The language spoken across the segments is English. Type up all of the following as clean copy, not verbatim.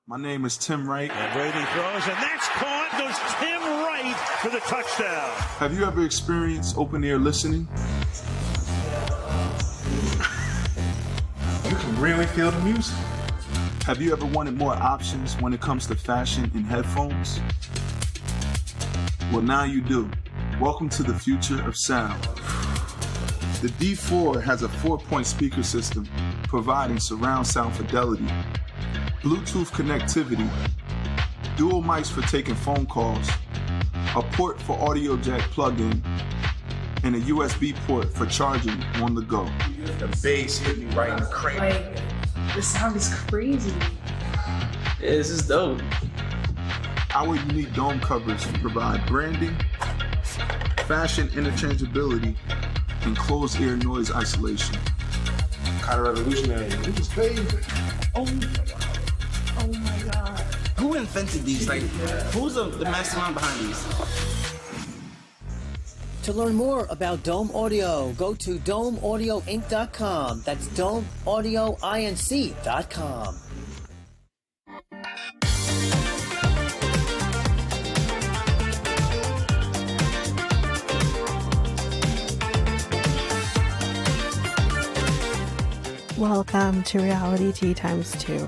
My name is Tim Wright. And Brady throws, and that's caught. Goes Tim Wright for the touchdown. Have you ever experienced open ear listening? You can really feel the music. Have you ever wanted more options when it comes to fashion and headphones? Well, now you do. Welcome to the future of sound. The D4 has a 4-point speaker system providing surround sound fidelity, Bluetooth connectivity, dual mics for taking phone calls, a port for audio jack plug-in, and a USB port for charging on the go. The bass hit me right in the cranium. Like, the sound is crazy. Yeah, this is dope. Our unique dome covers provide branding, fashion interchangeability, and closed ear noise isolation. Kind of revolutionary. This is crazy. Oh my god. Who invented these? Like, who's the mastermind behind these? To learn more about Dome Audio, go to domeaudioinc.com. That's domeaudioinc.com. Welcome to Reality Tea X2,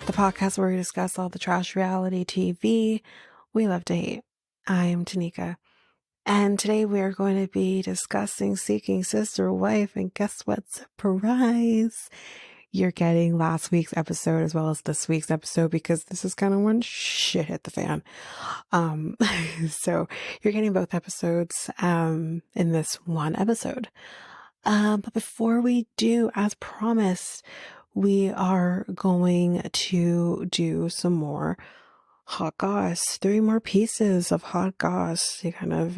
the podcast where we discuss all the trash reality TV we love to hate. I am Tanika, and today we are going to be discussing Seeking Sister Wife, and guess what? Surprise! You're getting last week's episode as well as this week's episode because this is kind of when shit hit the fan. So you're getting both episodes in this one episode. But before we do, as promised, we are going to do some more hot goss. 3 more pieces of hot goss to kind of,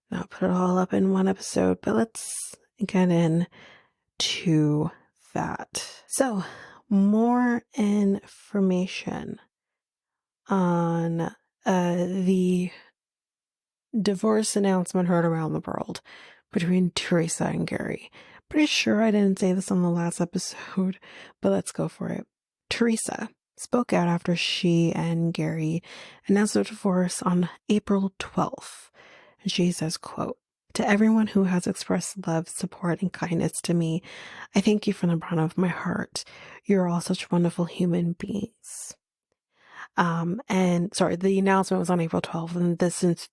not put it all up in one episode, but let's get into that. So, more information on the divorce announcement heard around the world between Teresa and Gary. Pretty sure I didn't say this on the last episode, but let's go for it. Teresa spoke out after she and Gary announced their divorce on April 12th. And she says, quote, "To everyone who has expressed love, support, and kindness to me, I thank you from the bottom of my heart. You're all such wonderful human beings." The announcement was on April 12th, and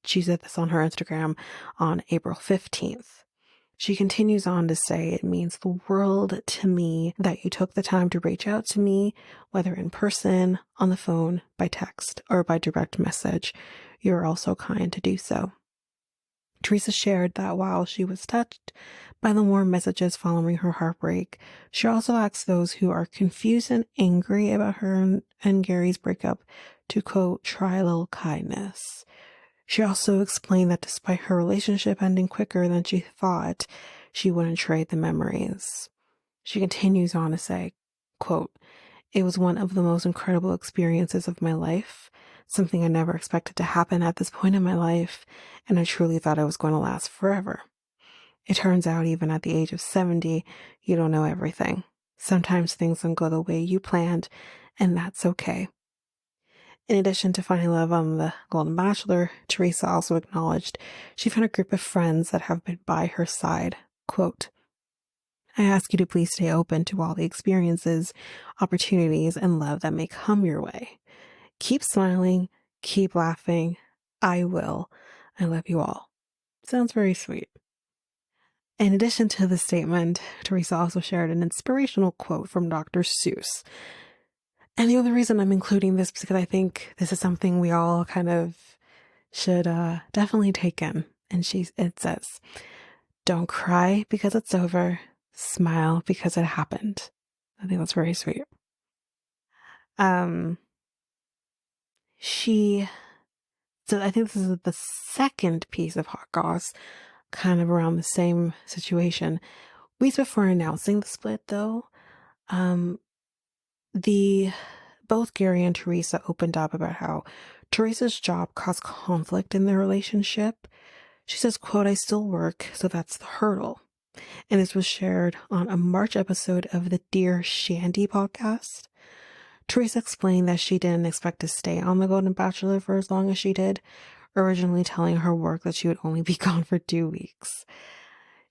she said this on her Instagram on April 15th. She continues on to say, "It means the world to me that you took the time to reach out to me, whether in person, on the phone, by text, or by direct message. You are also kind to do so." Teresa shared that while she was touched by the warm messages following her heartbreak, she also asked those who are confused and angry about her and Gary's breakup to, quote, "try a little kindness." She also explained that despite her relationship ending quicker than she thought, she wouldn't trade the memories. She continues on to say, quote, "It was one of the most incredible experiences of my life, something I never expected to happen at this point in my life, and I truly thought it was going to last forever. It turns out even at the age of 70, you don't know everything. Sometimes things don't go the way you planned, and that's okay." In addition to finding love on the Golden Bachelor, Teresa also acknowledged she found a group of friends that have been by her side. Quote, "I ask you to please stay open to all the experiences, opportunities, and love that may come your way. Keep smiling, keep laughing. I will. I love you all." Sounds very sweet. In addition to the statement, Teresa also shared an inspirational quote from Dr. Seuss. And the only reason I'm including this is because I think this is something we all kind of should definitely take in. And it says, "Don't cry because it's over. Smile because it happened." I think that's very sweet. So I think this is the second piece of hot goss, kind of around the same situation. Weeks before announcing the split, though, both Gary and Teresa opened up about how Teresa's job caused conflict in their relationship. She says, quote, "I still work, so that's the hurdle." And this was shared on a March episode of the Dear Shandy podcast. Teresa explained that she didn't expect to stay on the Golden Bachelor for as long as she did, originally telling her work that she would only be gone for 2 weeks.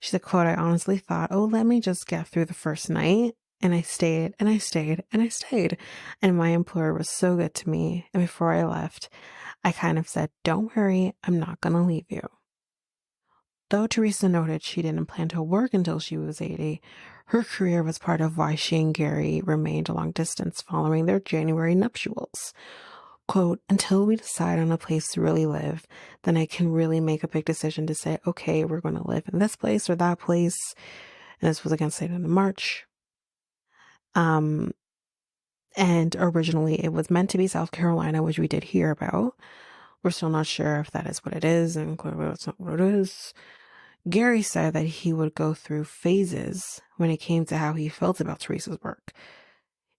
She said, quote, I honestly thought, oh, let me just get through the first night. And I stayed and I stayed and I stayed. And my employer was so good to me. And before I left, I kind of said, don't worry, I'm not going to leave you. Though Teresa noted she didn't plan to work until she was 80, her career was part of why she and Gary remained long distance following their January nuptials. Quote, until we decide on a place to really live, then I can really make a big decision to say, okay, we're going to live in this place or that place. And this was again stated in March. And originally it was meant to be South Carolina, which we did hear about. We're still not sure if that is what it is, and clearly that's not what it is. Gary said that he would go through phases when it came to how he felt about Teresa's work.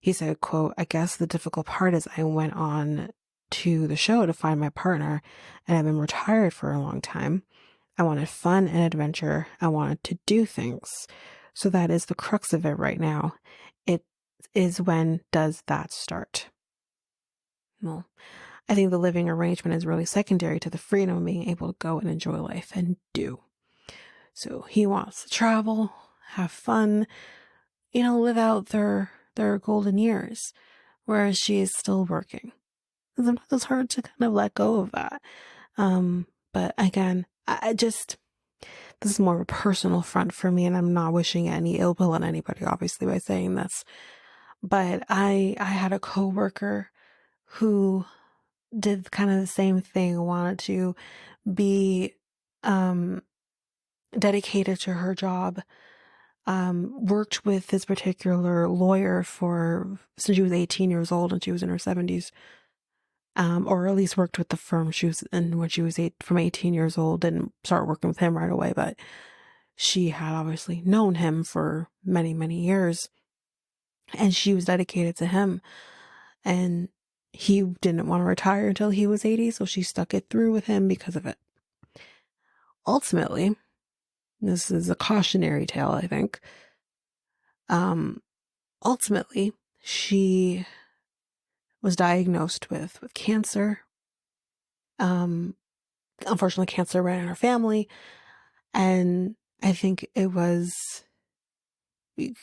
He said, quote, I guess the difficult part is I went on to the show to find my partner, and I've been retired for a long time. I wanted fun and adventure. I wanted to do things. So that is the crux of it right now. It is when does that start? Well, I think the living arrangement is really secondary to the freedom of being able to go and enjoy life and do. So he wants to travel, have fun, live out their golden years, whereas she is still working. And sometimes it's hard to kind of let go of that. But again, this is more of a personal front for me, and I'm not wishing any ill will on anybody, obviously, by saying this. But I had a coworker who did kind of the same thing, wanted to be dedicated to her job, worked with this particular lawyer since she was 18 years old and she was in her 70s, or at least worked with the firm she was in when she was from 18 years old. Didn't start working with him right away, but she had obviously known him for many, many years, and she was dedicated to him. And he didn't want to retire until he was 80, so she stuck it through with him because of it. Ultimately, this is a cautionary tale, I think. Ultimately, she was diagnosed with cancer. Unfortunately, cancer ran in her family, and I think you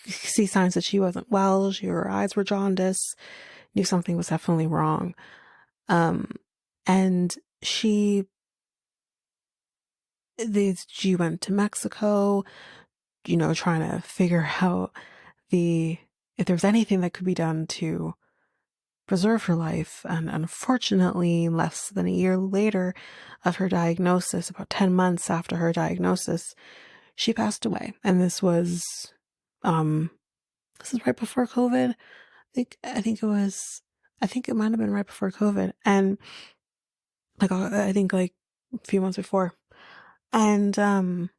see signs that she wasn't well. Her eyes were jaundiced. Knew something was definitely wrong. And she went to Mexico, trying to figure out if there was anything that could be done to preserve her life. And unfortunately, less than a year later of her diagnosis, about 10 months after her diagnosis, she passed away. And this was right before COVID. I think it might have been right before COVID, and I think a few months before. And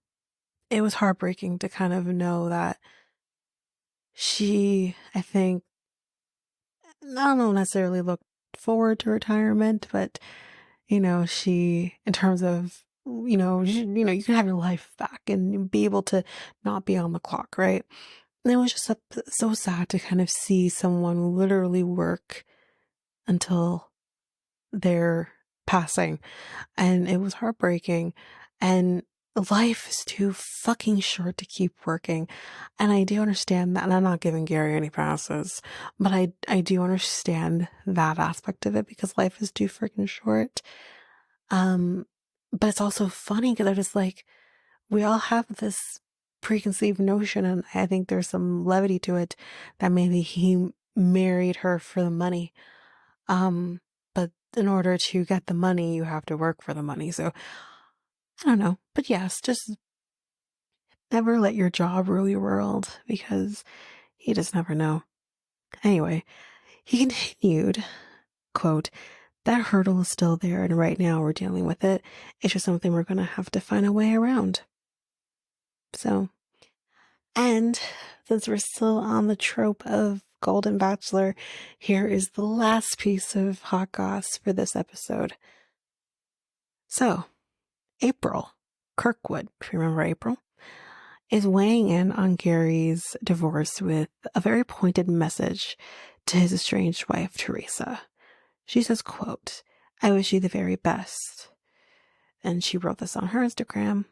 it was heartbreaking to kind of know that she, I don't know, necessarily looked forward to retirement, but she, in terms of you can have your life back and be able to not be on the clock, right? And it was just so sad to kind of see someone literally work until their passing. And it was heartbreaking. And life is too fucking short to keep working. And I do understand that. And I'm not giving Gary any passes, but I do understand that aspect of it, because life is too freaking short. But it's also funny because I'm just we all have this preconceived notion, and I think there's some levity to it, that maybe he married her for the money. But in order to get the money, you have to work for the money. So I don't know. But yes, just never let your job rule your world, because you just never know. Anyway, he continued, quote, that hurdle is still there, and right now we're dealing with it. It's just something we're going to have to find a way around. So, and since we're still on the trope of Golden Bachelor, here is the last piece of hot goss for this episode. So, April Kirkwood, if you remember April, is weighing in on Gary's divorce with a very pointed message to his estranged wife, Teresa. She says, quote, "I wish you the very best." And she wrote this on her Instagram,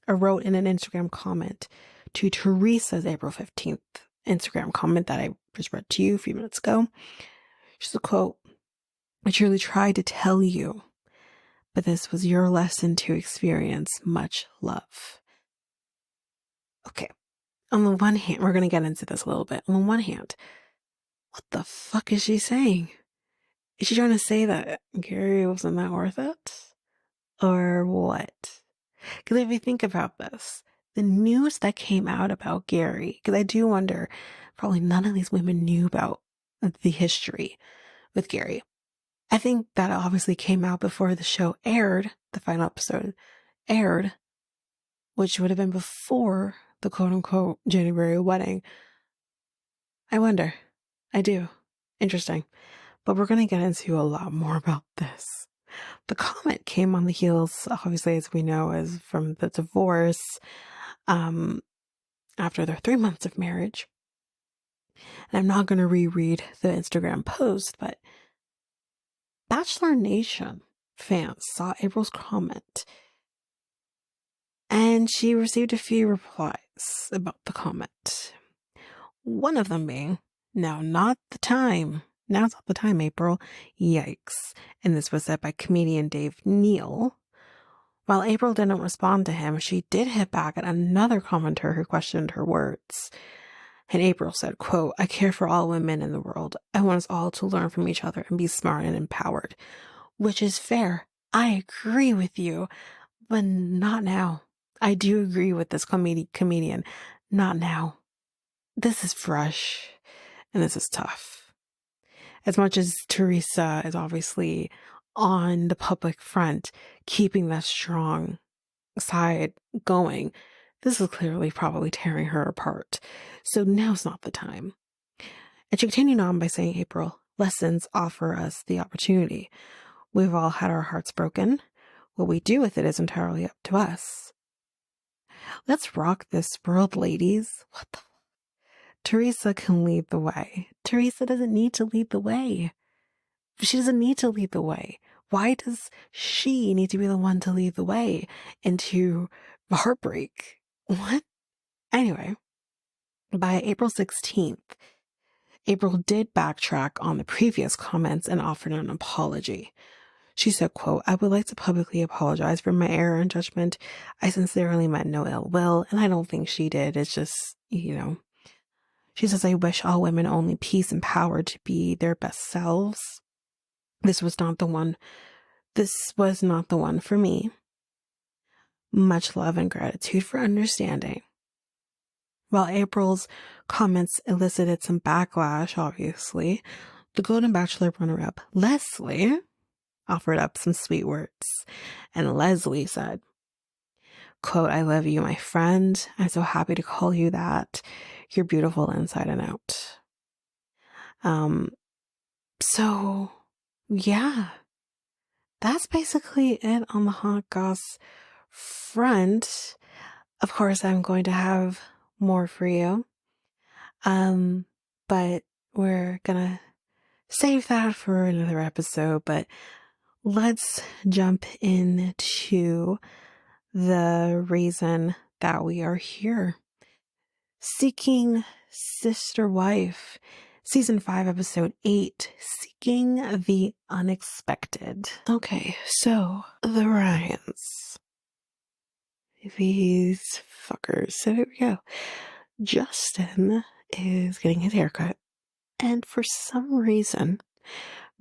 or wrote in an Instagram comment to Teresa's April 15th Instagram comment that I just read to you a few minutes ago. She said, quote, "I truly tried to tell you, but this was your lesson to experience. Much love." Okay. On the one hand, we're going to get into this a little bit. On the one hand, what the fuck is she saying? Is she trying to say that Gary wasn't that worth it? Or what? Because if you think about this, the news that came out about Gary, because I do wonder, probably none of these women knew about the history with Gary. I think that obviously came out before the show aired, the final episode aired, which would have been before the quote-unquote January wedding. I wonder. I do. Interesting. But we're going to get into a lot more about this. The comment came on the heels, obviously, as we know, as from the divorce after their 3 months of marriage. And I'm not going to reread the Instagram post, but Bachelor Nation fans saw April's comment, and she received a few replies about the comment. One of them being, "Now not the time. Now's not the time, April. Yikes." And this was said by comedian Dave Neal. While April didn't respond to him, she did hit back at another commenter who questioned her words. And April said, quote, "I care for all women in the world. I want us all to learn from each other and be smart and empowered." Which is fair. I agree with you, but not now. I do agree with this comedian. Not now. This is fresh, and this is tough. As much as Teresa is obviously on the public front, keeping that strong side going, this is clearly probably tearing her apart. So now's not the time. And she continued on by saying, "April, lessons offer us the opportunity. We've all had our hearts broken. What we do with it is entirely up to us. Let's rock this world, ladies." What the? Teresa can lead the way. Teresa doesn't need to lead the way. She doesn't need to lead the way. Why does she need to be the one to lead the way into heartbreak? What? Anyway, by April 16th, April did backtrack on the previous comments and offered an apology. She said, quote, "I would like to publicly apologize for my error in judgment. I sincerely meant no ill will," and I don't think she did. It's just, She says, "I wish all women only peace and power to be their best selves. This was not the one for me. Much love and gratitude for understanding." While April's comments elicited some backlash, obviously, the Golden Bachelor runner-up, Leslie, offered up some sweet words. And Leslie said, quote, "I love you, my friend. I'm so happy to call you that. You're beautiful inside and out." So yeah, that's basically it on the hot goss front. Of course, I'm going to have more for you. But we're gonna save that for another episode. But let's jump into the reason that we are here. Seeking Sister Wife, Season 5, Episode 8, Seeking the Unexpected. Okay, so the Ryans. These fuckers. So here we go. Justin is getting his haircut, and for some reason,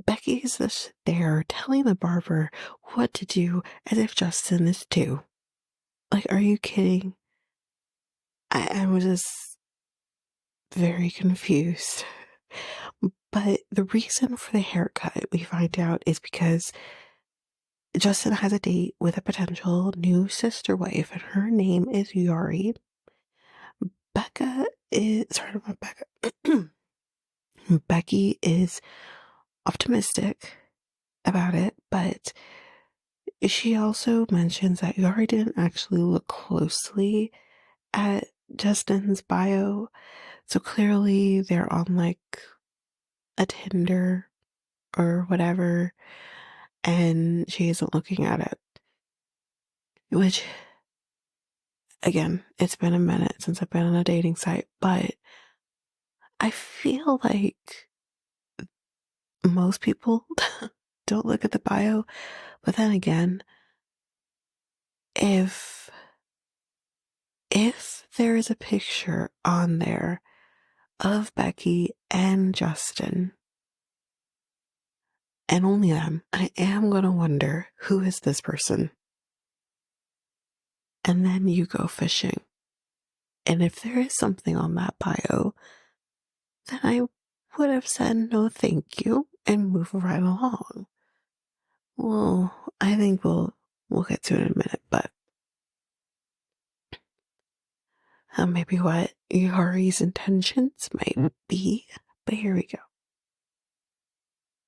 Becky is just there telling the barber what to do as if Justin is too. Like, are you kidding? I was just very confused. But the reason for the haircut, we find out, is because Justin has a date with a potential new sister wife, and her name is Yari. Becky is optimistic about it, but she also mentions that Yari didn't actually look closely at Justin's bio, so clearly they're on like a Tinder or whatever, and she isn't looking at it. Which, again, it's been a minute since I've been on a dating site, but I feel like most people don't look at the bio. But then again, if there is a picture on there of Becky and Justin, and only them, I am going to wonder, who is this person? And then you go fishing. And if there is something on that bio, then I would have said no thank you and move right along. Well, I think we'll get to it in a minute, but maybe what Yari's intentions might be. But here we go.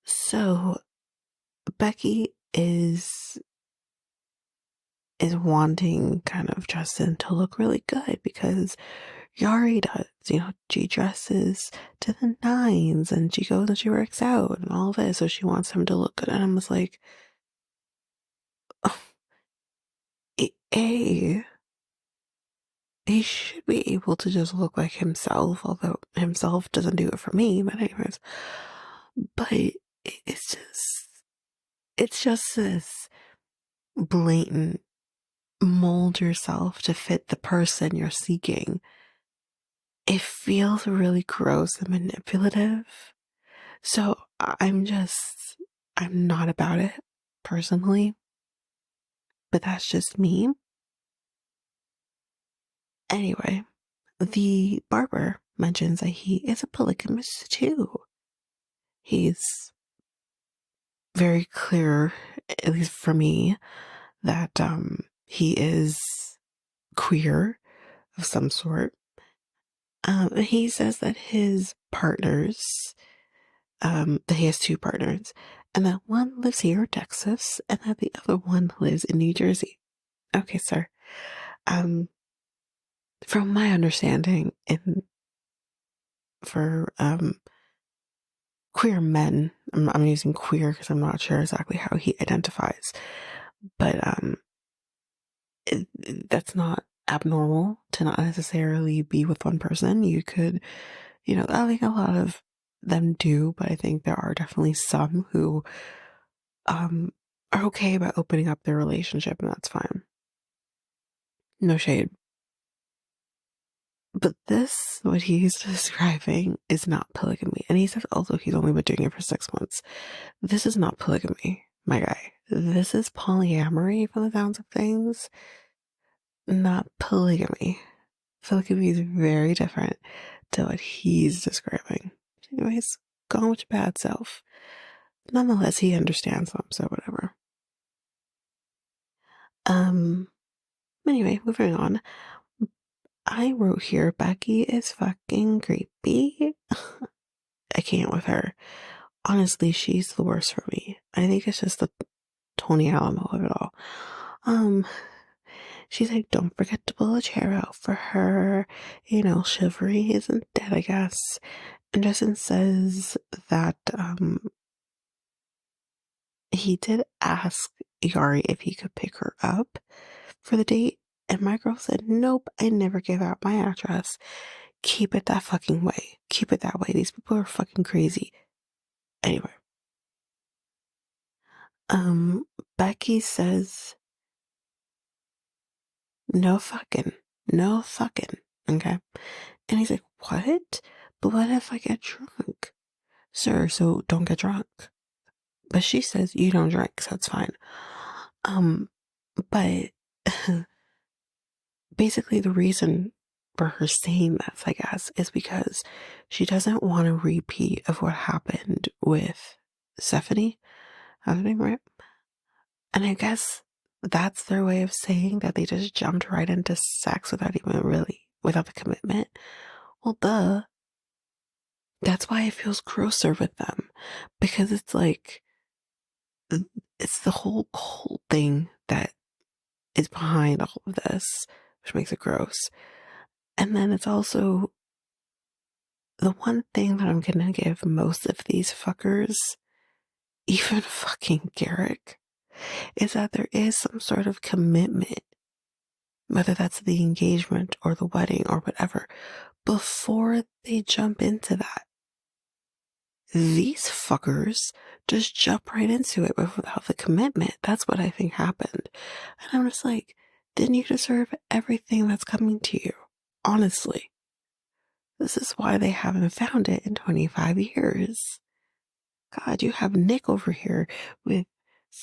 So Becky is wanting kind of Justin to look really good because Yari does. You know, she dresses to the nines and she goes and she works out and all this, so she wants him to look good. And I was like, oh, he should be able to just look like himself, although himself doesn't do it for me. But anyways, but it's just this blatant mold yourself to fit the person you're seeking. It feels really gross and manipulative. So I'm not about it personally, but that's just me. Anyway, the barber mentions that he is a polygamist too. He's very clear, at least for me, that he is queer of some sort. He says that his partners, that he has two partners, and that one lives here in Texas, and that the other one lives in New Jersey. Okay, sir. From my understanding, for queer men, I'm using queer because I'm not sure exactly how he identifies, but that's not abnormal to not necessarily be with one person. You could, I think a lot of them do, but I think there are definitely some who are okay about opening up their relationship, and that's fine. No shade. But this, what he's describing, is not polygamy. And he says also he's only been doing it for 6 months. This is not polygamy, my guy. This is polyamory from the sounds of things, not polygamy. Polygamy is very different to what he's describing. Anyways, go on with your bad self. Nonetheless, he understands them, so whatever. Anyway, moving on. I wrote here, Becky is fucking creepy. I can't with her. Honestly, she's the worst for me. I think it's just the Tony Alamo of it all. She's like, don't forget to pull a chair out for her. Chivalry isn't dead, I guess. And Justin says that he did ask Yari if he could pick her up for the date. And my girl said, nope, I never gave out my address. Keep it that fucking way. Keep it that way. These people are fucking crazy. Anyway. Becky says, no fucking. Okay. And he's like, what? But what if I get drunk? Sir, so don't get drunk. But she says, you don't drink, so it's fine. But basically the reason for her saying this, I guess, is because she doesn't want a repeat of what happened with Stephanie. How's her name, right? And I guess that's their way of saying that they just jumped right into sex without the commitment. Well, duh. That's why it feels grosser with them. Because it's like, it's the whole cult thing that is behind all of this, which makes it gross. And then it's also the one thing that I'm gonna give most of these fuckers, even fucking Garrick, is that there is some sort of commitment, whether that's the engagement or the wedding or whatever, before they jump into that. These fuckers just jump right into it without the commitment. That's what I think happened. And I'm just like, didn't you deserve everything that's coming to you? Honestly. This is why they haven't found it in 25 years. God, you have Nick over here with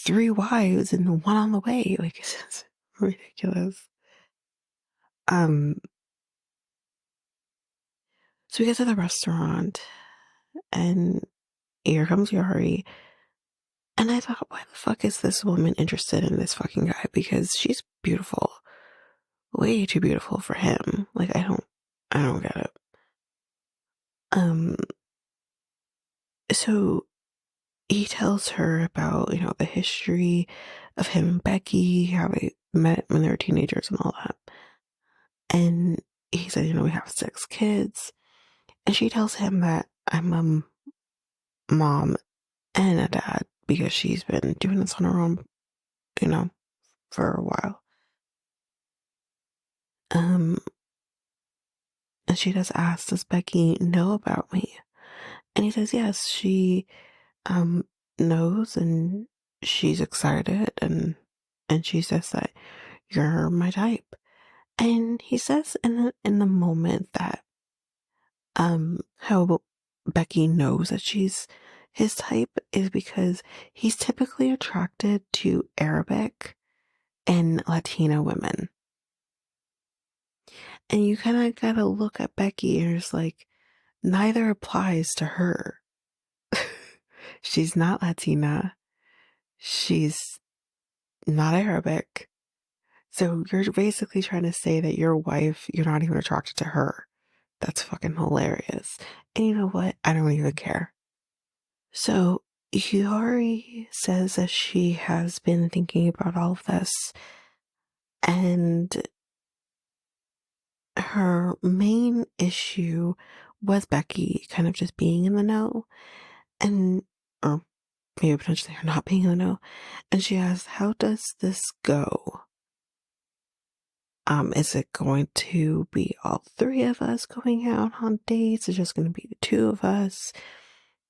3 wives and 1 on the way. Like, it's just ridiculous. So we get to the restaurant, and here comes Yari. And I thought, why the fuck is this woman interested in this fucking guy? Because she's beautiful. Way too beautiful for him. Like, I don't get it. So he tells her about, the history of him and Becky, how they met when they were teenagers and all that. And he said, we have 6 kids. And she tells him that I'm a mom and a dad because she's been doing this on her own, for a while. And she does ask, does Becky know about me? And he says, yes, she knows, and she's excited, and she says that you're my type. And he says in the moment that how Becky knows that she's his type is because he's typically attracted to Arabic and Latina women. And you kind of gotta look at Becky and it's like, neither applies to her. She's not Latina. She's not Arabic. So you're basically trying to say that your wife, you're not even attracted to her. That's fucking hilarious. And you know what? I don't even care. So Yuri says that she has been thinking about all of this, and her main issue was Becky kind of just being in the know, or maybe potentially her not being in the know. And she asks, how does this go? Is it going to be all 3 of us going out on dates? Is it just going to be the 2 of us?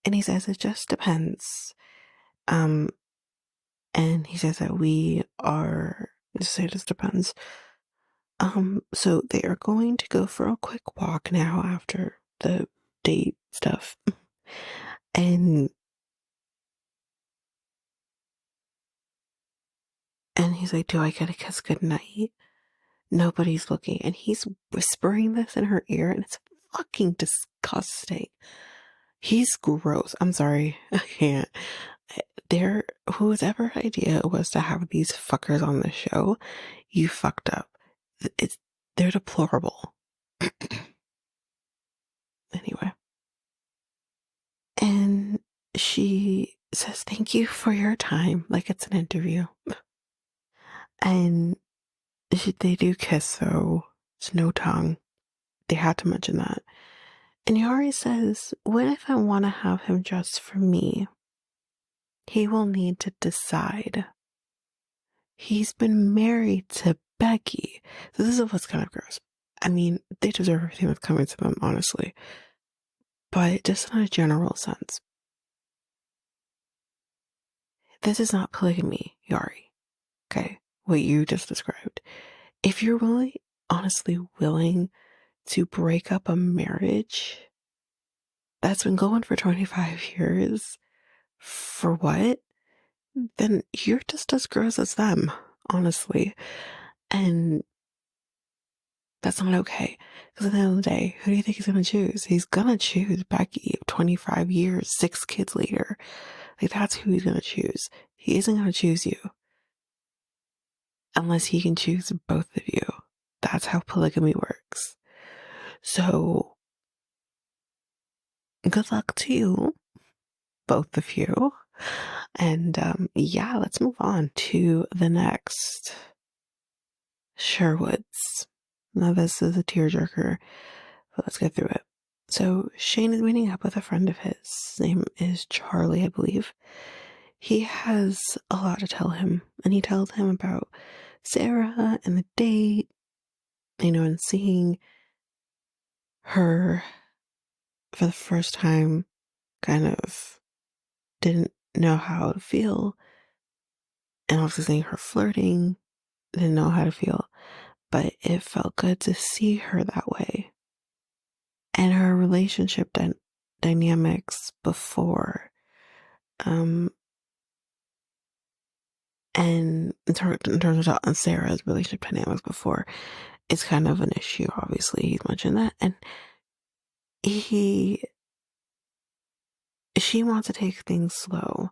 And he says it just depends. And he says that it just depends. So they are going to go for a quick walk now after the date stuff. And he's like, do I get a kiss goodnight? Nobody's looking. And he's whispering this in her ear, and it's fucking disgusting. He's gross. I'm sorry. I can't. Whoever idea it was to have these fuckers on the show, you fucked up. They're deplorable. Anyway. And she says, thank you for your time. Like it's an interview. And they do kiss, though. It's no tongue. They had to mention that. And Yari says, what if I want to have him just for me? He will need to decide. He's been married to Becky. So this is what's kind of gross. I mean, they deserve everything that's coming to them, honestly. But just in a general sense. This is not polygamy, Yari. Okay? What you just described. If you're really, honestly willing to break up a marriage that's been going for 25 years, for what? Then you're just as gross as them, honestly. And that's not okay. Because at the end of the day, who do you think he's going to choose? He's going to choose Becky of 25 years, 6 kids later. Like, that's who he's going to choose. He isn't going to choose you. Unless he can choose both of you. That's how polygamy works. So, good luck to you, both of you. And yeah, let's move on to the next. Sherwoods. Now this is a tearjerker, but let's get through it. So Shane is meeting up with a friend of his. His name is Charlie, I believe. He has a lot to tell him, and he tells him about Sara and the date, and seeing her for the first time kind of didn't know how to feel. And also seeing her flirting, didn't know how to feel. But it felt good to see her that way. And her relationship dynamics before. And in terms of Sarah's relationship dynamics before, it's kind of an issue, obviously. He's mentioned that. And she wants to take things slow.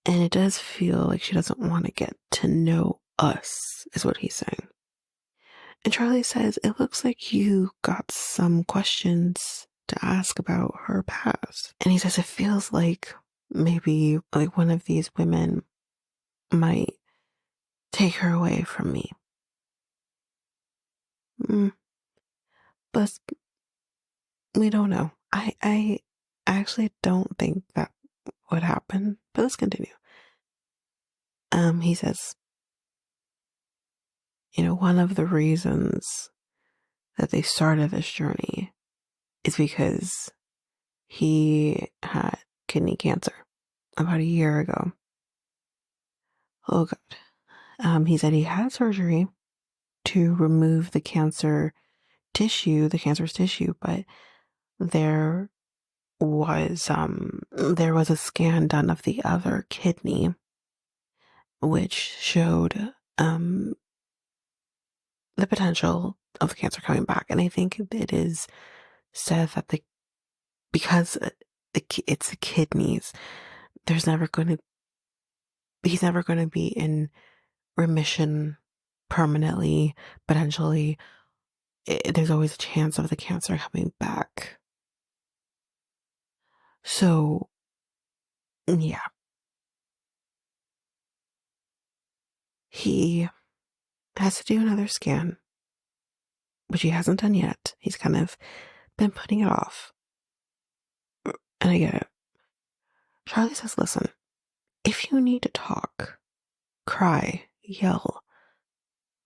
And it does feel like she doesn't want to get to know us, is what he's saying. And Charlie says, it looks like you got some questions to ask about her past. And he says, it feels like maybe like one of these women might take her away from me. But we don't know. I actually don't think that would happen. But let's continue. He says, one of the reasons that they started this journey is because he had kidney cancer about a year ago. Oh God. He said he had surgery to remove the cancerous tissue, but there was a scan done of the other kidney, which showed the potential of the cancer coming back. And I think it is said that because it's the kidneys, he's never going to be in remission permanently. Potentially, there's always a chance of the cancer coming back. So, yeah. He has to do another scan, which he hasn't done yet. He's kind of been putting it off. And I get it. Charlie says, listen, if you need to talk, cry, yell,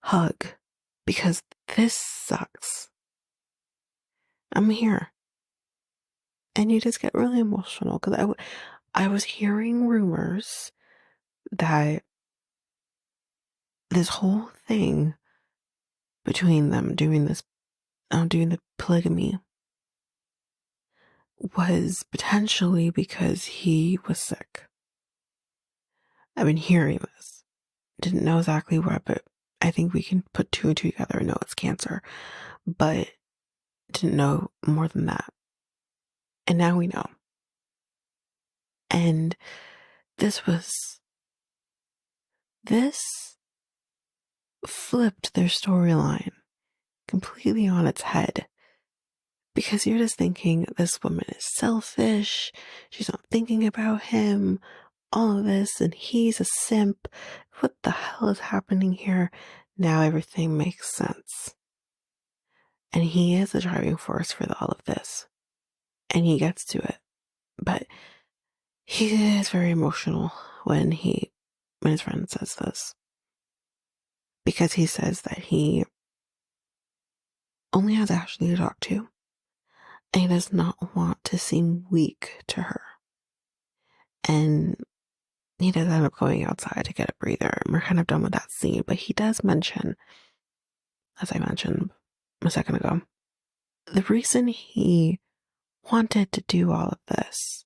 hug, because this sucks, I'm here. And you just get really emotional because I was hearing rumors that this whole thing between them doing the polygamy was potentially because he was sick. I've been hearing this. Didn't know exactly what, but I think we can put two and two together and know it's cancer. But didn't know more than that. And now we know. And this flipped their storyline completely on its head. Because you're just thinking this woman is selfish, she's not thinking about him, all of this, and he's a simp. What the hell is happening here? Now everything makes sense. And he is the driving force for all of this. And he gets to it. But he is very emotional when his friend says this. Because he says that he only has Ashley to talk to. And he does not want to seem weak to her. And he does end up going outside to get a breather. And we're kind of done with that scene. But he does mention, as I mentioned a second ago, the reason he wanted to do all of this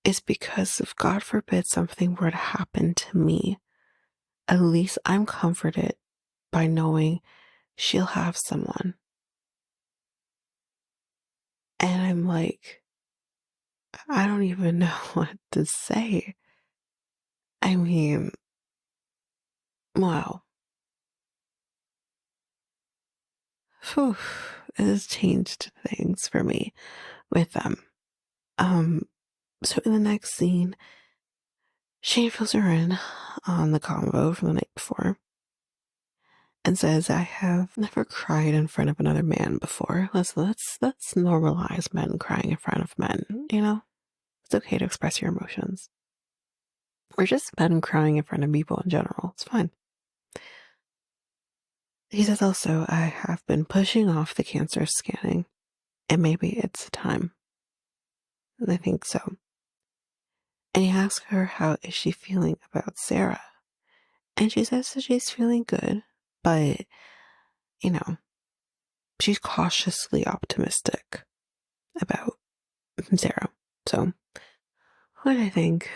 is because if God forbid something were to happen to me, at least I'm comforted by knowing she'll have someone. And I'm like, I don't even know what to say. I mean, wow. Whew, it has changed things for me with them. So in the next scene, Shane fills her in on the convo from the night before. and says, I have never cried in front of another man before. Let's normalize men crying in front of men, you know? It's okay to express your emotions. Or just men crying in front of people in general. It's fine. He says also, I have been pushing off the cancer scanning, and maybe it's time. And I think so. And he asks her, how is she feeling about Sara? And she says that she's feeling good, but, you know, she's cautiously optimistic about Sara. So, what I think,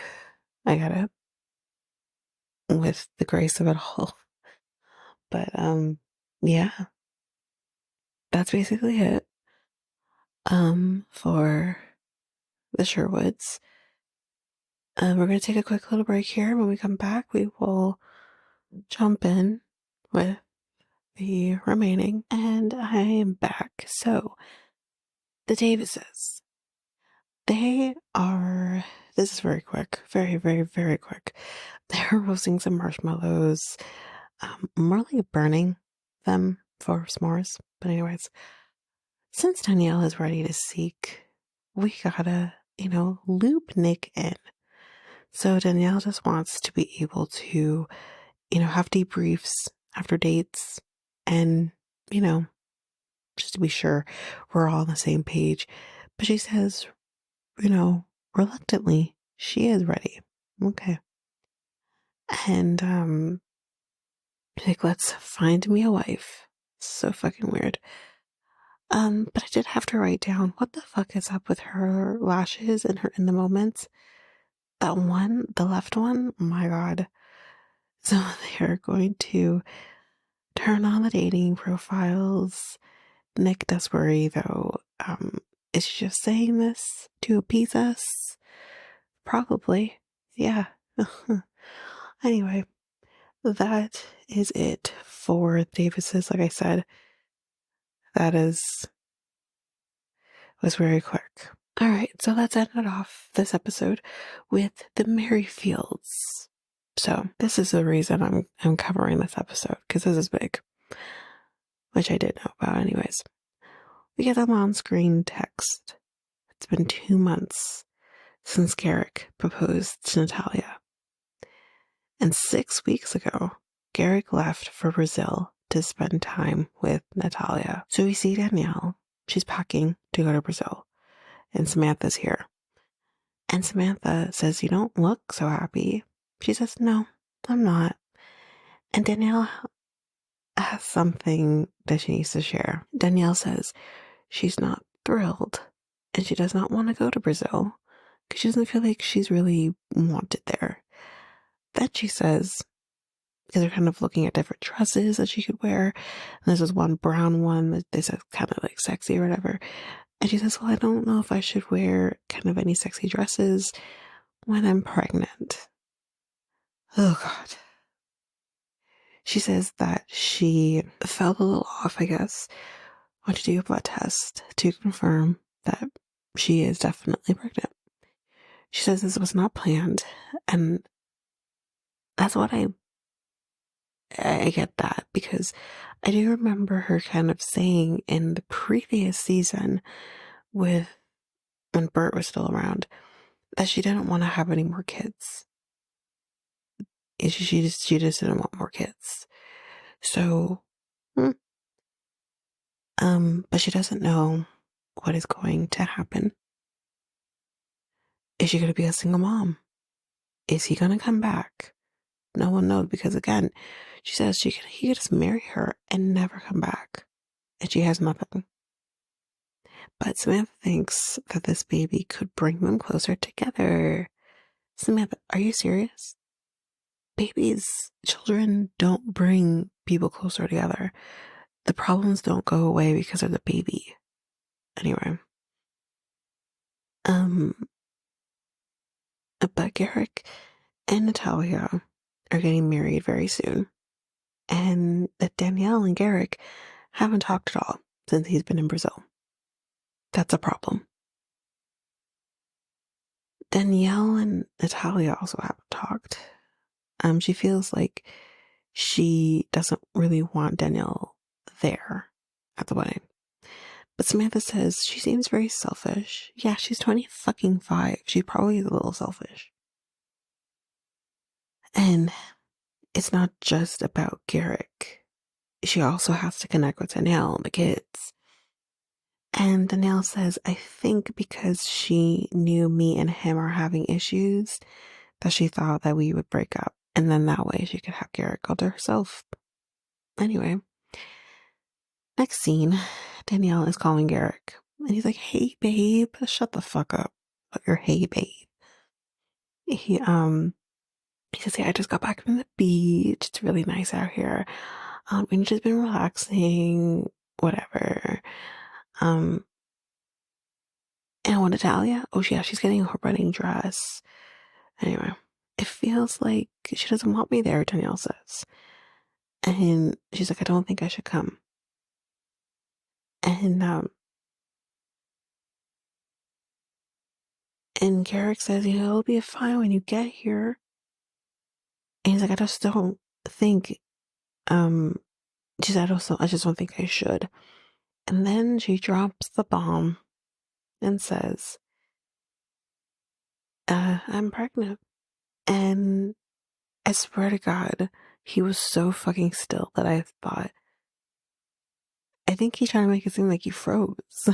I got it. With the grace of it all. But, yeah. That's basically it. For the Sherwoods. We're going to take a quick little break here. When we come back, we will jump in with the remaining. And I am back. So, the Davises. They are, this is very quick. Very, very, very quick. They're roasting some marshmallows. More like burning them for s'mores. But anyways, since Dannielle is ready to seek, we gotta, loop Nick in. So Dannielle just wants to be able to, have debriefs after dates and, just to be sure we're all on the same page. But she says, reluctantly, she is ready. Okay. And, like, let's find me a wife. So fucking weird. But I did have to write down what the fuck is up with her lashes and her in the moments. That one, the left one, oh my god. So they're going to turn on the dating profiles. Nick does worry though. Is she just saying this to appease us? Probably. Yeah. Anyway, that is it for Davis's. Like I said, that was very quick. All right, so let's end it off this episode with the Merrifields. So this is the reason I'm covering this episode, because this is big, which I did know about anyways. We get them on-screen text. It's been 2 months since Garrick proposed to Nathalia. And 6 weeks ago, Garrick left for Brazil to spend time with Nathalia. So we see Dannielle. She's packing to go to Brazil. And Samantha's here. And Samantha says, you don't look so happy. She says, no, I'm not. And Dannielle has something that she needs to share. Dannielle says she's not thrilled and she does not want to go to Brazil because she doesn't feel like she's really wanted there. Then she says, because they're kind of looking at different dresses that she could wear. And there's this one brown one that they said kind of like sexy or whatever. And she says, well, I don't know if I should wear kind of any sexy dresses when I'm pregnant. Oh, God. She says that she felt a little off, I guess, went to do a blood test to confirm that she is definitely pregnant. She says this was not planned, and that's what I get that, because I do remember her kind of saying in the previous season when Bert was still around that she didn't want to have any more kids. She just didn't want more kids. So, but she doesn't know what is going to happen. Is she going to be a single mom? Is he going to come back? No one knows, because again, she says he could just marry her and never come back. And she has nothing. But Samantha thinks that this baby could bring them closer together. Samantha, are you serious? Children don't bring people closer together. The problems don't go away because of the baby. Anyway. But Garrick and Nathalia are getting married very soon. And Dannielle and Garrick haven't talked at all since he's been in Brazil. That's a problem. Dannielle and Nathalia also haven't talked. She feels like she doesn't really want Dannielle there at the wedding. But Samantha says she seems very selfish. Yeah, she's 25. She probably is a little selfish. And it's not just about Garrick. She also has to connect with Dannielle and the kids. And Dannielle says, I think because she knew me and him are having issues, that she thought that we would break up. And then that way she could have Garrick all to herself. Anyway, next scene, Dannielle is calling Garrick. And he's like, hey, babe, shut the fuck up. Or hey, babe. He says, yeah, I just got back from the beach. It's really nice out here. We've just been relaxing, whatever. And what, Natalia? Oh, yeah, she's getting her wedding dress. Anyway, it feels like she doesn't want me there, Dannielle says. And she's like, I don't think I should come. And Garrick says, it'll be fine when you get here. And he's like, I just don't think, she said, I just don't think I should. And then she drops the bomb and says, I'm pregnant. And I swear to God, he was so fucking still that I think he's trying to make it seem like he froze.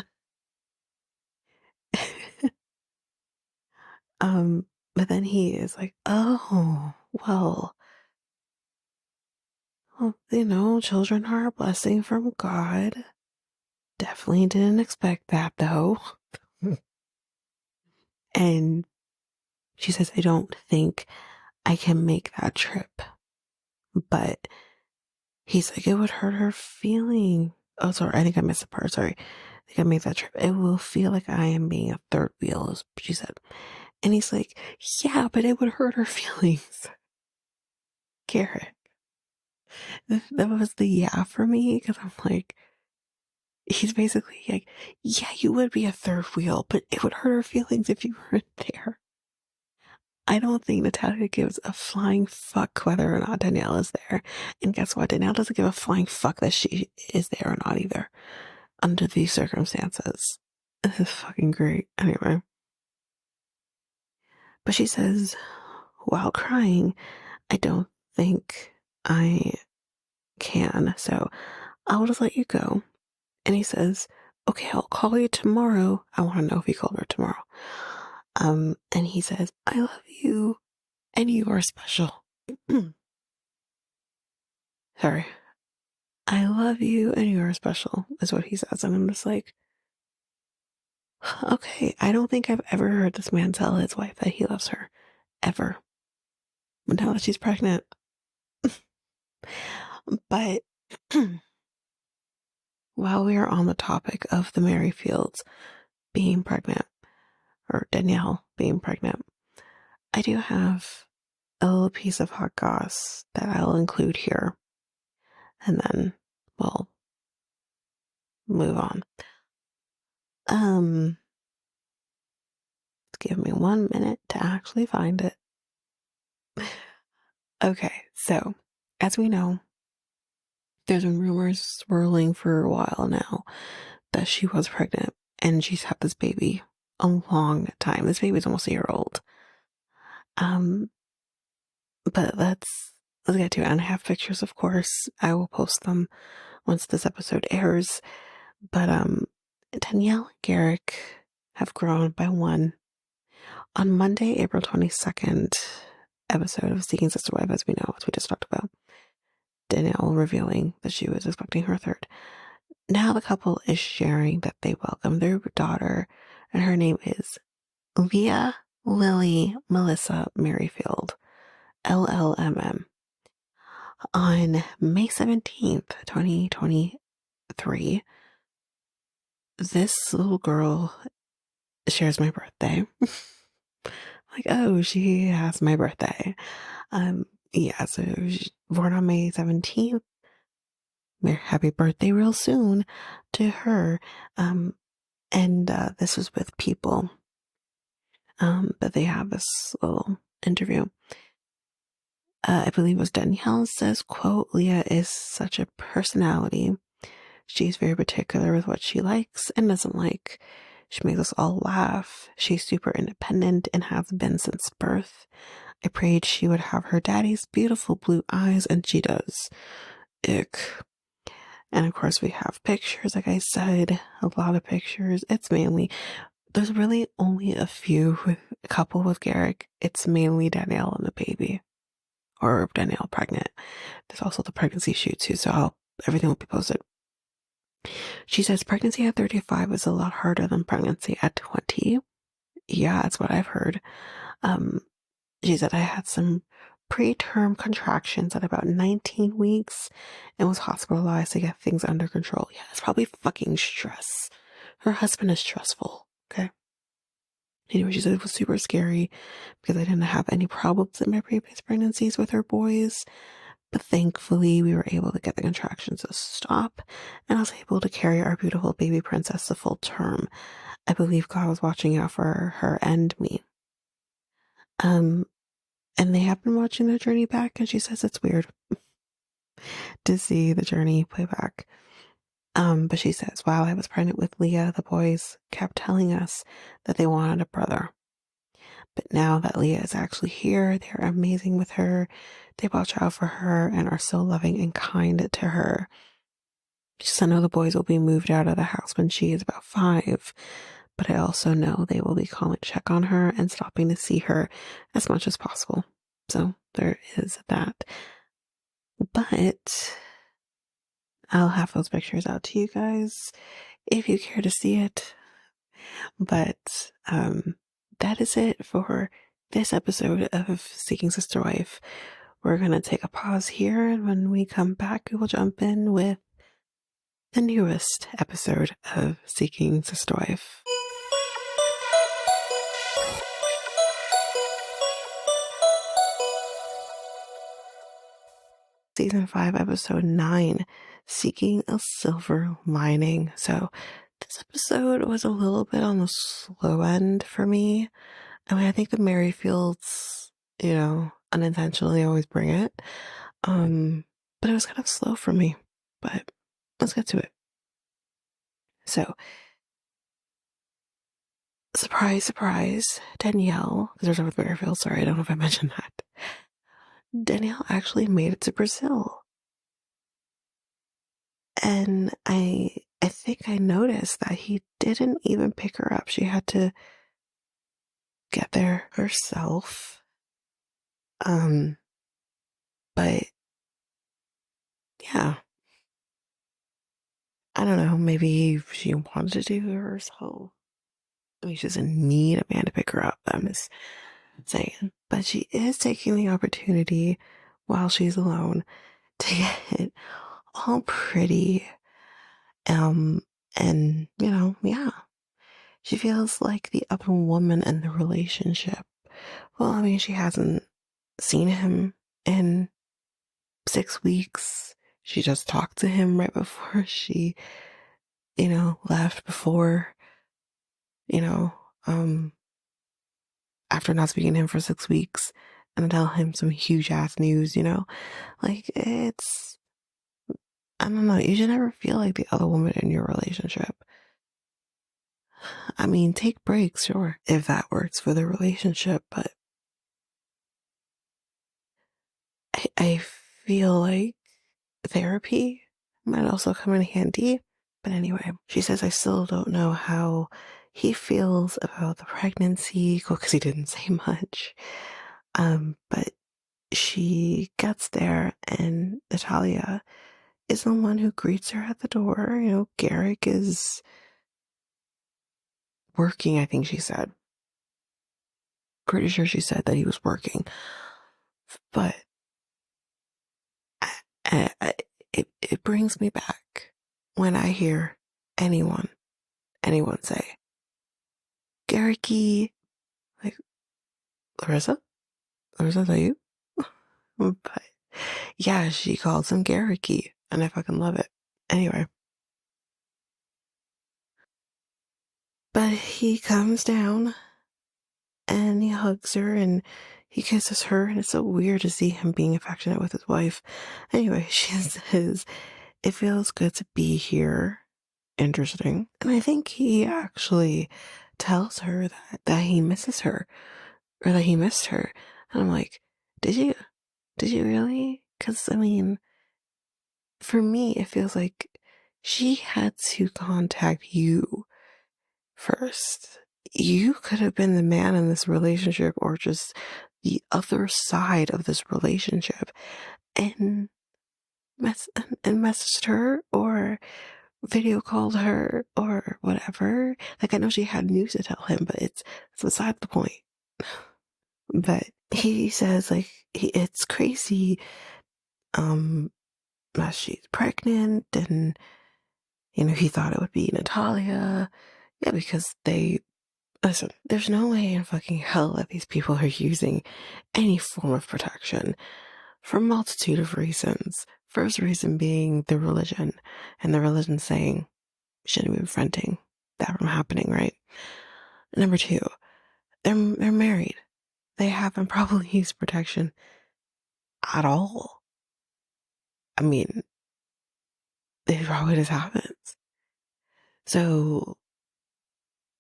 But then he is like, oh, well, children are a blessing from God. Definitely didn't expect that, though. And she says, I don't think I can make that trip. But he's like, it would hurt her feeling. Oh, sorry, I think I missed the part. Sorry. I think I made that trip. It will feel like I am being a third wheel, she said. And he's like, yeah, but it would hurt her feelings. Garrick. That was the yeah for me, because I'm like, he's basically like, yeah, you would be a third wheel, but it would hurt her feelings if you weren't there. I don't think Natalia gives a flying fuck whether or not Dannielle is there. And guess what? Dannielle doesn't give a flying fuck that she is there or not either, under these circumstances. This is fucking great. Anyway. But she says, while crying, I don't think I can, so I'll just let you go. And he says, okay, I'll call you tomorrow. I want to know if he called her tomorrow. And he says, I love you and you are special. Sorry. I love you and you are special is what he says. And I'm just like, okay, I don't think I've ever heard this man tell his wife that he loves her. Ever. But now that she's pregnant. But while we are on the topic of the Merrifields being pregnant, or Dannielle being pregnant, I do have a little piece of hot goss that I'll include here. And then we'll move on. Give me 1 minute to actually find it. Okay, so as we know, there's been rumors swirling for a while now that she was pregnant and she's had this baby a long time. This baby's almost a year old. But let's get to it. And I have pictures, of course. I will post them once this episode airs. But Dannielle and Garrick have grown by one. On Monday, April 22nd, episode of Seeking Sister Wife, as we know, as we just talked about, Dannielle revealing that she was expecting her third. Now the couple is sharing that they welcome their daughter, and her name is Leah Lily Melissa Merrifield, LLMM. On May 17th, 2023, this little girl shares my birthday. Like, oh, she has my birthday. Yeah, so she's born on May 17th. Happy birthday real soon to her. And this was with People. That they have this little interview. I believe it was Dannielle says, quote, Leah is such a personality. She's very particular with what she likes and doesn't like. She makes us all laugh. She's super independent and has been since birth. I prayed she would have her daddy's beautiful blue eyes, and she does. Ick. And of course, we have pictures, like I said, a lot of pictures. It's mainly, there's really only a few with a couple with Garrick. It's mainly Dannielle and the baby, or Dannielle pregnant. There's also the pregnancy shoot too, so everything will be posted. She says pregnancy at 35 is a lot harder than pregnancy at 20. Yeah, that's what I've heard. She said I had some preterm contractions at about 19 weeks and was hospitalized to get things under control. Yeah, it's probably fucking stress. Her husband is stressful, okay? Anyway, she said it was super scary because I didn't have any problems in my previous pregnancies with her boys. But thankfully, we were able to get the contractions to stop, and I was able to carry our beautiful baby princess to full term. I believe God was watching out for her and me. And they have been watching their journey back, and she says it's weird to see the journey play back. But she says, while I was pregnant with Leah, the boys kept telling us that they wanted a brother. But now that Leah is actually here, they're amazing with her. They watch out for her and are so loving and kind to her. She said, I know the boys will be moved out of the house when she is about 5, but I also know they will be calling to check on her and stopping to see her as much as possible. So there is that. But I'll have those pictures out to you guys if you care to see it. But that is it for this episode of Seeking Sister Wife. We're going to take a pause here, and when we come back, we will jump in with the newest episode of Seeking Sister Wife. Season 5, episode 9, Seeking a Silver Lining. So this episode was a little bit on the slow end for me. I mean, I think the Merrifields, unintentionally always bring it. But it was kind of slow for me. But let's get to it. So, surprise, surprise, Dannielle, because there's over Merrifield, sorry, I don't know if I mentioned that. Dannielle actually made it to Brazil. And I think I noticed that he didn't even pick her up. She had to get there herself. But yeah, I don't know, maybe she wanted to do it herself. I mean, she doesn't need a man to pick her up, I'm just saying. But she is taking the opportunity while she's alone to get all pretty. And, yeah. She feels like the other woman in the relationship. Well, I mean, she hasn't seen him in 6 weeks. She just talked to him right before she, left before, after not speaking to him for 6 weeks and tell him some huge ass news, like I don't know. You should never feel like the other woman in your relationship. I mean, take breaks, sure, if that works for the relationship, but I feel like therapy might also come in handy. But anyway, she says, I still don't know how he feels about the pregnancy, because he didn't say much. But she gets there, and Nathalia is the one who greets her at the door. Garrick is working, I think she said. Pretty sure she said that he was working. But it brings me back when I hear anyone say, Garricky, like, Larissa, is that you? But yeah, she calls him Garricky, and I fucking love it. Anyway. But he comes down and he hugs her and he kisses her, and it's so weird to see him being affectionate with his wife. Anyway, she says, it feels good to be here. Interesting. And I think he actually tells her that he misses her, or that he missed her. And I'm like, did you really? Because, I mean, for me, it feels like she had to contact you first. You could have been the man in this relationship, or just the other side of this relationship, and messaged her, or video called her, or whatever. Like, I know she had news to tell him, but it's beside the point. But he says, like, it's crazy that she's pregnant, and he thought it would be Nathalia. Yeah, because listen, there's no way in fucking hell that these people are using any form of protection for a multitude of reasons. First reason being the religion, and the religion saying we shouldn't be preventing that from happening, right? Number two, they're married. They haven't probably used protection at all. I mean, it probably just happens. So,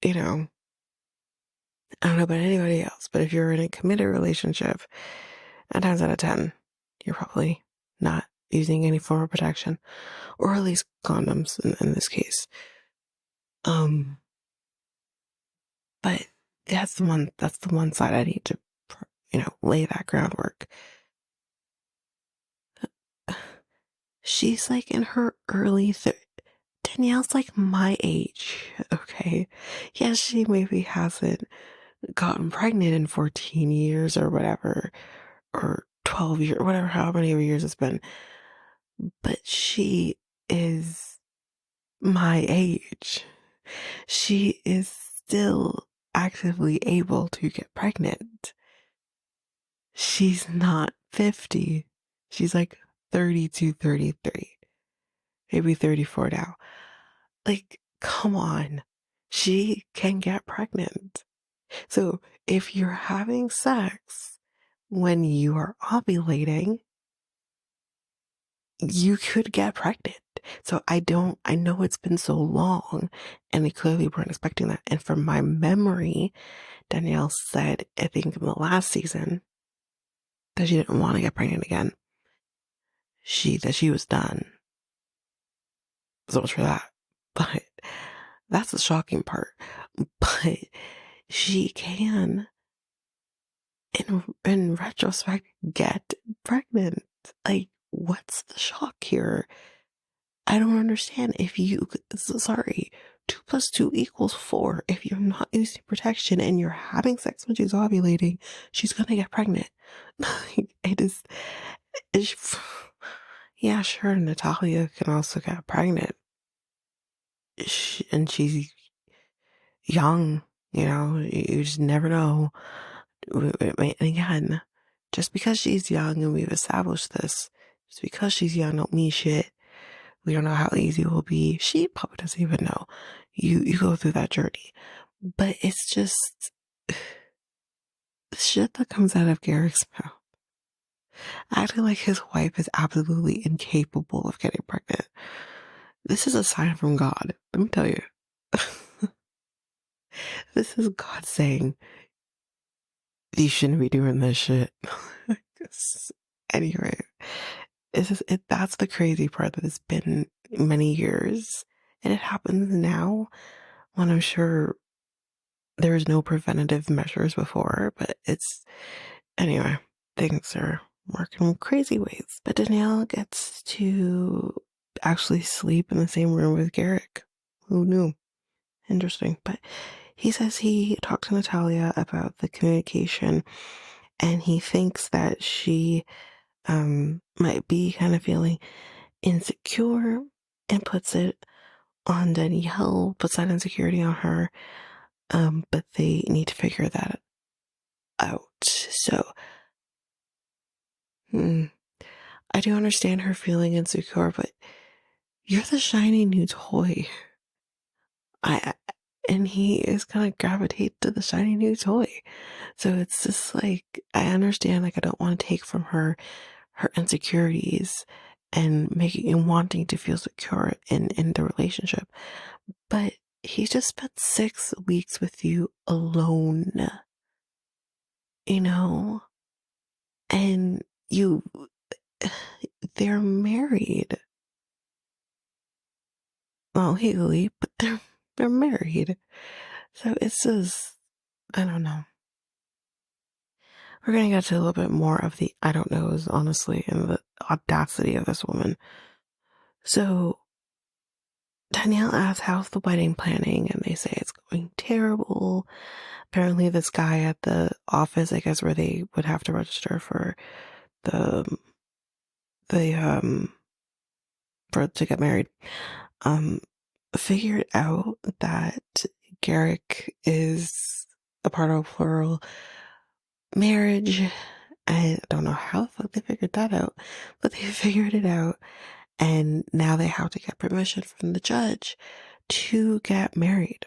I don't know about anybody else, but if you're in a committed relationship, 9 times out of 10, you're probably not using any form of protection, or at least condoms in this case. But that's the one side I need to, lay that groundwork. She's like in her early Dannielle's like my age, okay? Yes, she maybe hasn't gotten pregnant in 14 years or whatever, or 12 years, whatever, how many years it's been. But she is my age. She is still actively able to get pregnant. She's not 50. She's like 32, 33, maybe 34 now. Like, come on. She can get pregnant. So if you're having sex when you are ovulating, you could get pregnant. So I know it's been so long, and they clearly weren't expecting that. And from my memory, Dannielle said, I think in the last season, that she didn't want to get pregnant again. That she was done. So much for that. But that's the shocking part. But she can, in retrospect, get pregnant. Like, what's the shock here? I don't understand. Sorry, 2 + 2 = 4. If you're not using protection and you're having sex when she's ovulating, she's gonna get pregnant. Like, yeah, sure, Nathalia can also get pregnant. And she's young, you just never know. And again, just because she's young, and we've established this, just because she's young don't mean shit. We don't know how easy it will be. She probably doesn't even know. You go through that journey. But it's just the shit that comes out of Garrick's mouth. Acting like his wife is absolutely incapable of getting pregnant. This is a sign from God. Let me tell you. This is God saying, you shouldn't be doing this shit. Anyway, that's the crazy part, that it's been many years, and it happens now when I'm sure there was no preventative measures before, but anyway, things are working crazy ways. But Dannielle gets to actually sleep in the same room with Garrick. Who knew? Interesting. But he says he talked to Nathalia about the communication, and he thinks that she might be kind of feeling insecure, and puts it on Dannielle, puts that insecurity on her. But they need to figure that out. So, I do understand her feeling insecure, but you're the shiny new toy. and he is gonna gravitate to the shiny new toy. So it's just like, I understand, like, I don't want to take from her insecurities and making and wanting to feel secure in the relationship, but he just spent 6 weeks with you alone, you know, and they're married. Well, legally, but they're married. So it's just, I don't know. We're gonna get to a little bit more of the I don't knows, honestly, and the audacity of this woman. So Dannielle asks, how's the wedding planning? And they say it's going terrible. Apparently this guy at the office, I guess, where they would have to register for the for to get married, figured out that Garrick is a part of a plural marriage. I don't know how the fuck they figured that out, but they figured it out, and now they have to get permission from the judge to get married.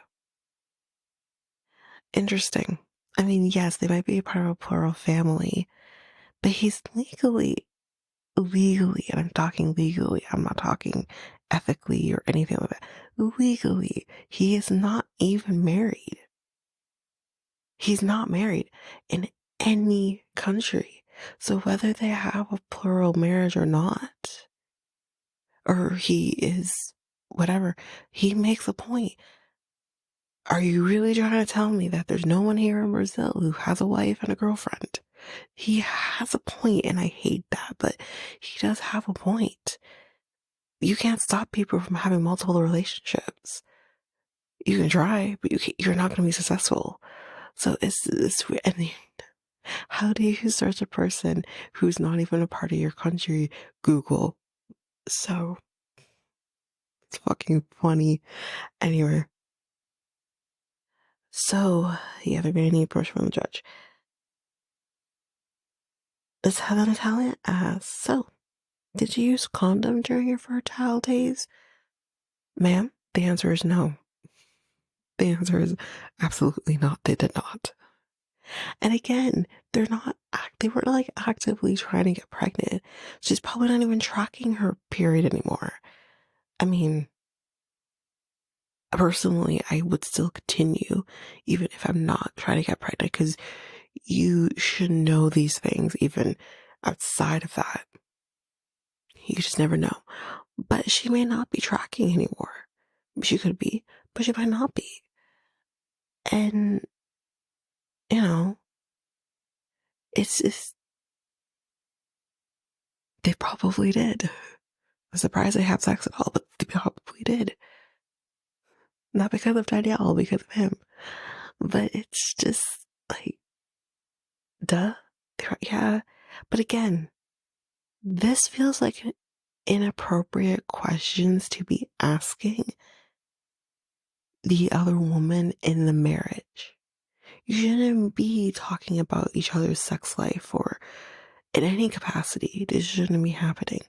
Interesting. I mean, yes, they might be a part of a plural family, but he's legally, and I'm talking legally, I'm not talking ethically or anything like that. Legally, he is not even married. He's not married in any country. So whether they have a plural marriage or not, or he is whatever, he makes a point. Are you really trying to tell me that there's no one here in Brazil who has a wife and a girlfriend? He has a point, and I hate that, but he does have a point. You can't stop people from having multiple relationships. You can try, but you're not going to be successful. So it's weird. And how do you search a person who's not even a part of your country? Google. So it's fucking funny. Anyway. So, yeah, they're going to need permission from the judge. Let's have Natalia ask, so, did you use condom during your fertile days? Ma'am, the answer is no. The answer is absolutely not. They did not. And again, they weren't like actively trying to get pregnant. She's probably not even tracking her period anymore. I mean, personally, I would still continue even if I'm not trying to get pregnant, because you should know these things even outside of that. You just never know. But she may not be tracking anymore. She could be, but she might not be. And, you know, it's just, they probably did. I'm surprised they have sex at all, but they probably did. Not because of Dannielle, because of him. But it's just like, duh. Yeah. But again, this feels like inappropriate questions to be asking the other woman in the marriage. You shouldn't be talking about each other's sex life or in any capacity. This shouldn't be happening.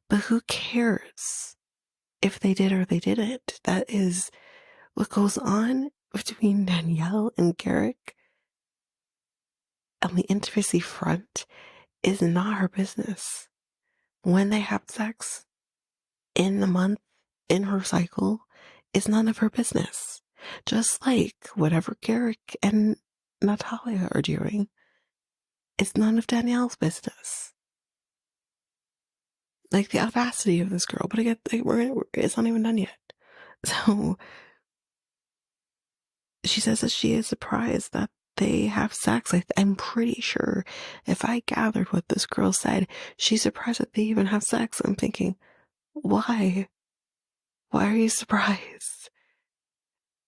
But who cares if they did or they didn't? That is what goes on between Dannielle and Garrick on the intimacy front is not her business. When they have sex in the month, in her cycle, is none of her business. Just like whatever Garrick and Nathalia are doing, it's none of Dannielle's business. Like the audacity of this girl, but again, it's not even done yet. So she says that she is surprised that they have sex. I'm pretty sure if I gathered what this girl said, she's surprised that they even have sex. I'm thinking, why? Why are you surprised?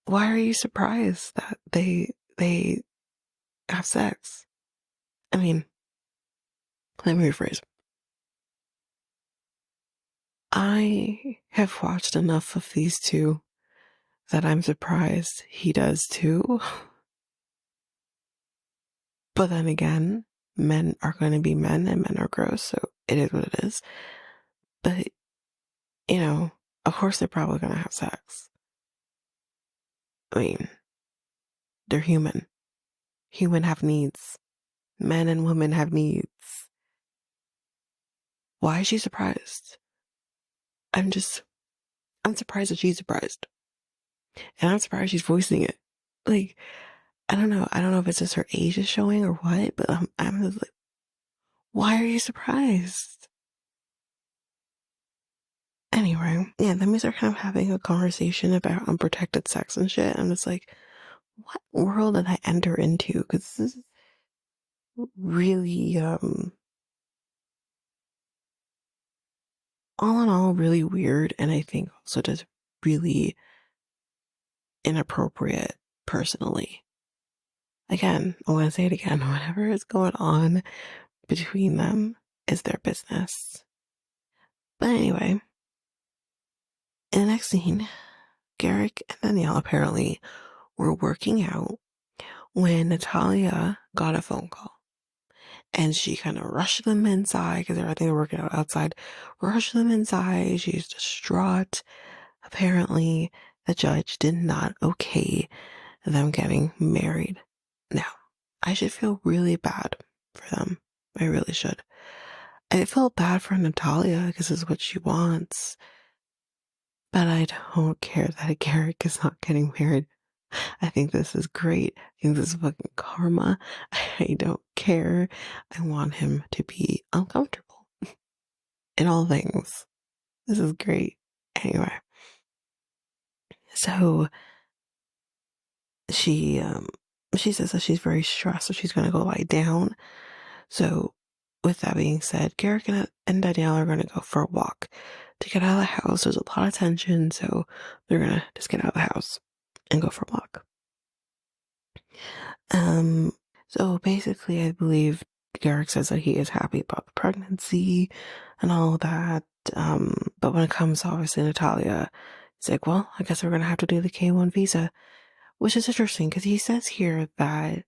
Why are you surprised that they have sex? I mean, let me rephrase. I have watched enough of these two that I'm surprised he does too. But then again, men are going to be men and men are gross, so it is what it is. But, you know, of course they're probably going to have sex. I mean, they're human. Human have needs. Men and women have needs. Why is she surprised? I'm surprised that she's surprised. And I'm surprised she's voicing it. Like, I don't know. I don't know if it's just her age is showing or what, but I'm just like, why are you surprised? Anyway, yeah, then we start kind of having a conversation about unprotected sex and shit. I'm just like, what world did I enter into? Because this is really, all in all, really weird. And I think also just really inappropriate personally. Again, I want to say it again. Whatever is going on between them is their business. But anyway, in the next scene, Garrick and Dannielle apparently were working out when Nathalia got a phone call. And she kind of rushed them inside because I think they're working out outside. Rushed them inside. She's distraught. Apparently, the judge did not okay them getting married. Now, I should feel really bad for them. I really should. I feel bad for Nathalia because this is what she wants. But I don't care that Garrick is not getting married. I think this is great. I think this is fucking karma. I don't care. I want him to be uncomfortable in all things. This is great. Anyway. So she says that she's very stressed, so she's gonna go lie down. So with that being said, Garrick and Dannielle are gonna go for a walk to get out of the house. There's a lot of tension, so they're gonna just get out of the house and go for a walk. So basically, I believe Garrick says that he is happy about the pregnancy and all that. But when it comes to obviously Nathalia, it's like, well, I guess we're gonna have to do the K1 visa, which is interesting because he says here that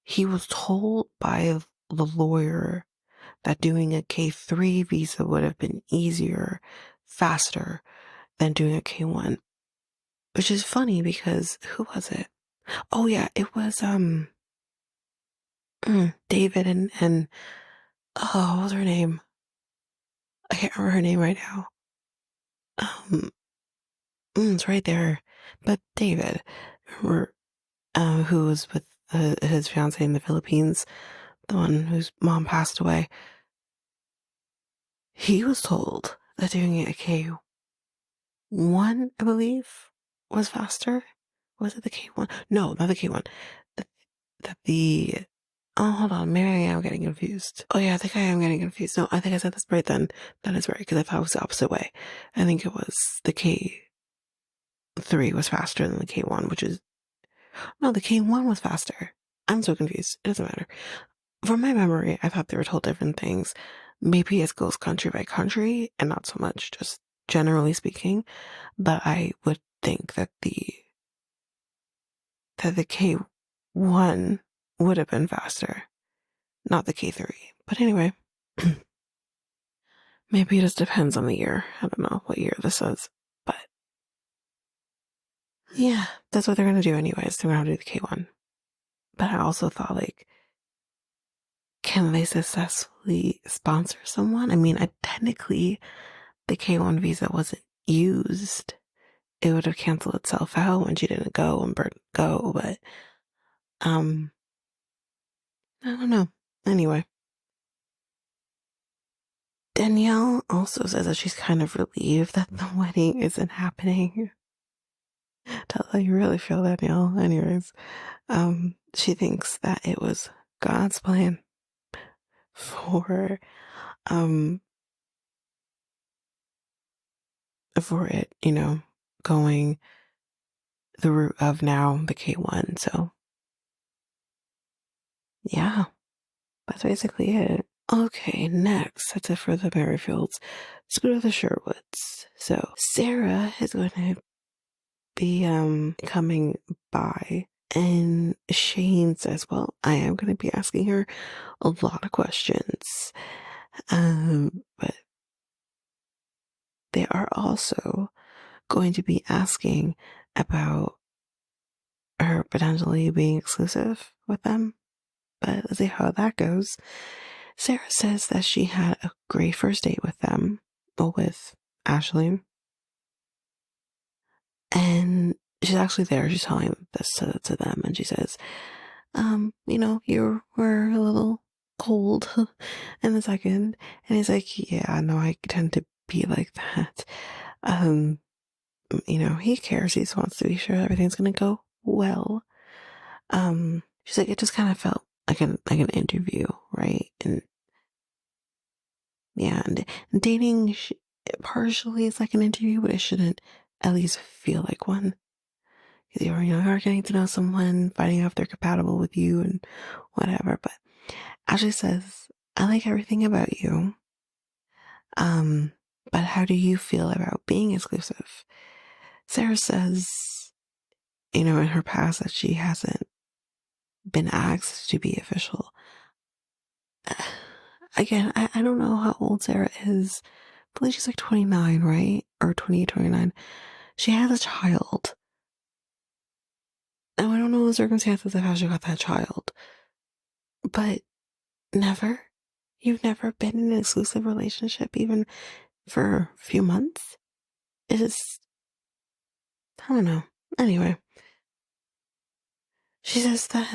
he was told by the lawyer that doing a K3 visa would have been easier, faster than doing a K1, which is funny because who was it? Oh yeah, it was David and oh, what was her name? I can't remember her name right now. It's right there. But David, remember, who was with his fiance in the Philippines, the one whose mom passed away. He was told that doing a K1, I believe, was faster. Was it the K1? No, not the K1. Oh, hold on. Maybe I am getting confused. Oh, yeah, I think I am getting confused. No, I think I said this right then. That is right, because I thought it was the opposite way. I think it was the K3 was faster than the K1, which is... No, the K1 was faster. I'm so confused. It doesn't matter. From my memory, I thought they were told different things. Maybe it goes country by country, and not so much just generally speaking. But I would think that the K1 would have been faster, not the K3. But anyway, maybe it just depends on the year. I don't know what year this is, but yeah, that's what they're going to do anyways. They're going to do the K1. But I also thought, like, can they successfully sponsor someone? I mean, technically, the K1 visa wasn't used. It would have canceled itself out when she didn't go and go, but I don't know. Anyway. Dannielle also says that she's kind of relieved that the wedding isn't happening. Tell how you really feel, Dannielle. Anyways, she thinks that it was God's plan for it, going the route of now the K1. So yeah, that's basically it. Okay, next, that's it for the Merrifields. Let's go to the Sherwoods. So Sara is going to be coming by, and Shane says, well, I am going to be asking her a lot of questions, but they are also going to be asking about her potentially being exclusive with them. But let's see how that goes. Sara says that she had a great first date with them, or with Ashley. And she's actually there. She's telling this to them. And she says, you were a little cold in the second. And he's like, yeah, no, I tend to be like that. He cares. He just wants to be sure everything's going to go well. She's like, it just kind of felt like an interview, right? And yeah, and dating partially is like an interview, but it shouldn't at least feel like one. Because you're getting to know someone, finding out if they're compatible with you and whatever. But Ashley says, I like everything about you. But how do you feel about being exclusive? Sara says, in her past that she hasn't been asked to be official. Again, I don't know how old Sara is. I believe she's like 29, right? Or 28, 29. She has a child. Now, I don't know the circumstances of how she got that child. But never? You've never been in an exclusive relationship, even for a few months? It is, I don't know. Anyway. She says that,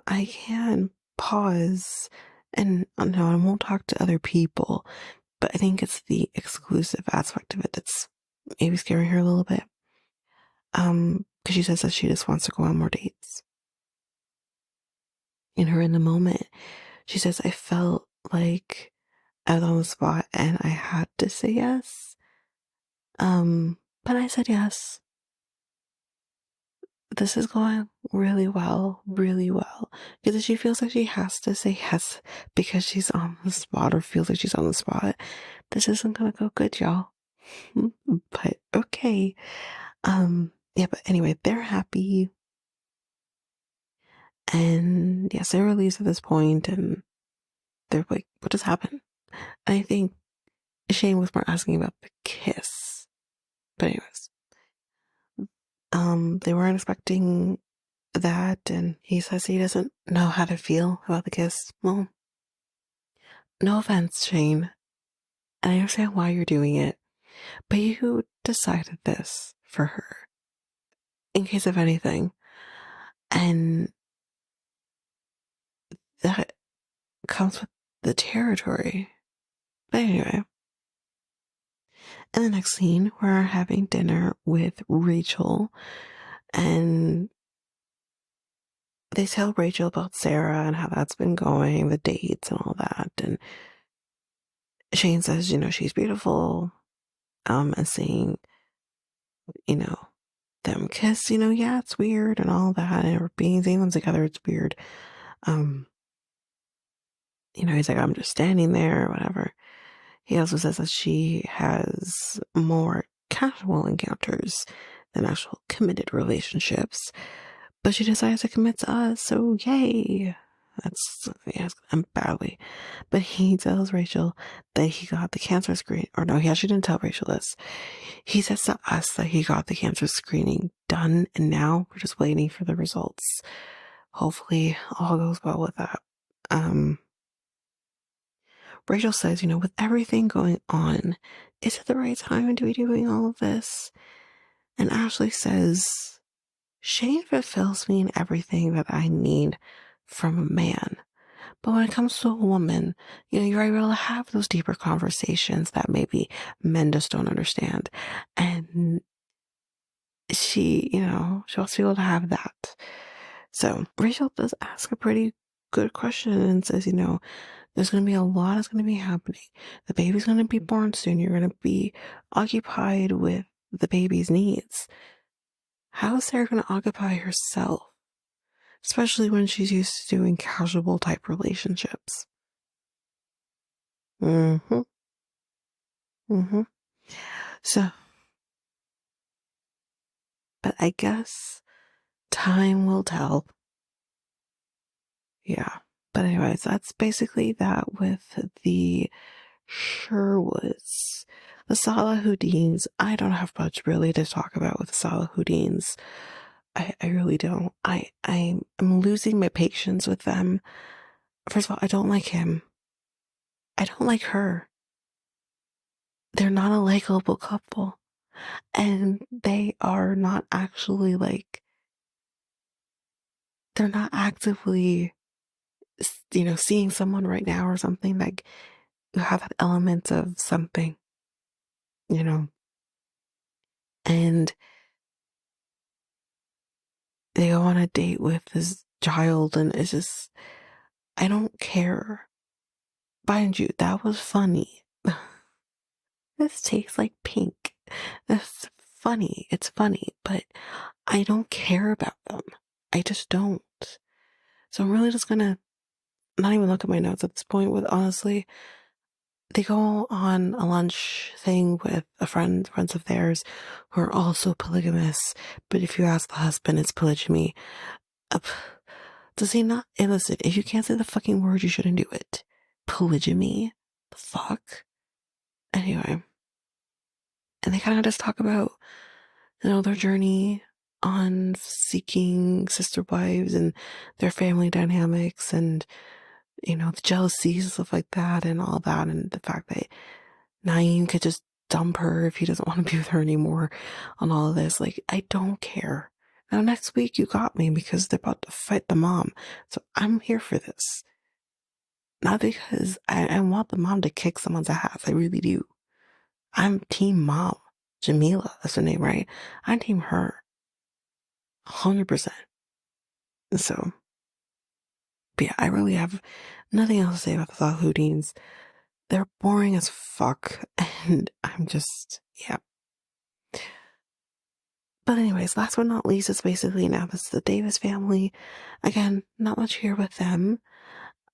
I can pause and, no, I won't talk to other people. But I think it's the exclusive aspect of it that's maybe scaring her a little bit. Because she says that she just wants to go on more dates. In the moment, she says, I felt like I was on the spot and I had to say yes. But I said yes. This is going really well, really well. Because she feels like she has to say yes because she's on the spot, or feels like she's on the spot. This isn't gonna go good, y'all. But okay. Yeah, but anyway, they're happy. And yeah, Sara leaves at this point and they're like, what just happened? And I think Shane was more asking about the kiss. But anyways. They weren't expecting that, and he says he doesn't know how to feel about the kiss. Well, no offense, Shane. And I understand why you're doing it. But you decided this for her. In case of anything. And that comes with the territory. But anyway. In the next scene, we're having dinner with Rachel. And they tell Rachel about Sara and how that's been going, the dates and all that. And Shane says, she's beautiful. And seeing, them kiss, yeah, it's weird and all that. And seeing them together, it's weird. He's like, I'm just standing there or whatever. He also says that she has more casual encounters than actual committed relationships. But she decides to commit to us, so yay. I'm badly. But he tells Rachel that he got the cancer screen. Or no, he actually didn't tell Rachel this. He says to us that he got the cancer screening done, and now we're just waiting for the results. Hopefully all goes well with that. Rachel says, with everything going on, is it the right time to be doing all of this? And Ashley says, Shane fulfills me in everything that I need from a man. But when it comes to a woman, you're able to have those deeper conversations that maybe men just don't understand. And she wants to be able to have that. So Rachel does ask a pretty good question and says, there's going to be a lot that's going to be happening. The baby's going to be born soon. You're going to be occupied with the baby's needs. How is Sara going to occupy herself? Especially when she's used to doing casual type relationships. So, but I guess time will tell. Yeah. But anyways, that's basically that with the Sherwoods. The Salahuddins, I don't have much really to talk about with the Salahuddins. I really don't. I'm losing my patience with them. First of all, I don't like him. I don't like her. They're not a likable couple. And they are not actually like, they're not actively, seeing someone right now or something that you have that element of something, you know. And they go on a date with this child, and it's just, I don't care. Mind you, that was funny. This tastes like pink. That's funny. It's funny, but I don't care about them. I just don't. So I'm really just gonna not even look at my notes at this point. With honestly, they go on a lunch thing with friends of theirs who are also polygamists. But if you ask the husband, it's polygamy. Does he not? Hey, listen, if you can't say the fucking word, you shouldn't do it. Polygamy? The fuck? Anyway. And they kind of just talk about, their journey on seeking sister wives and their family dynamics and, the jealousies and stuff like that and all that. And the fact that Naeem could just dump her if he doesn't want to be with her anymore on all of this. Like, I don't care. Now, next week you got me because they're about to fight the mom. So I'm here for this. Not because I want the mom to kick someone's ass. I really do. I'm team mom. Jamila, that's her name, right? I'm team her. 100%. So, but yeah, I really have nothing else to say about the Salahuddins. They're boring as fuck. And I'm just, yeah. But anyways, last but not least, it's basically now this is the Davis family. Again, not much here with them.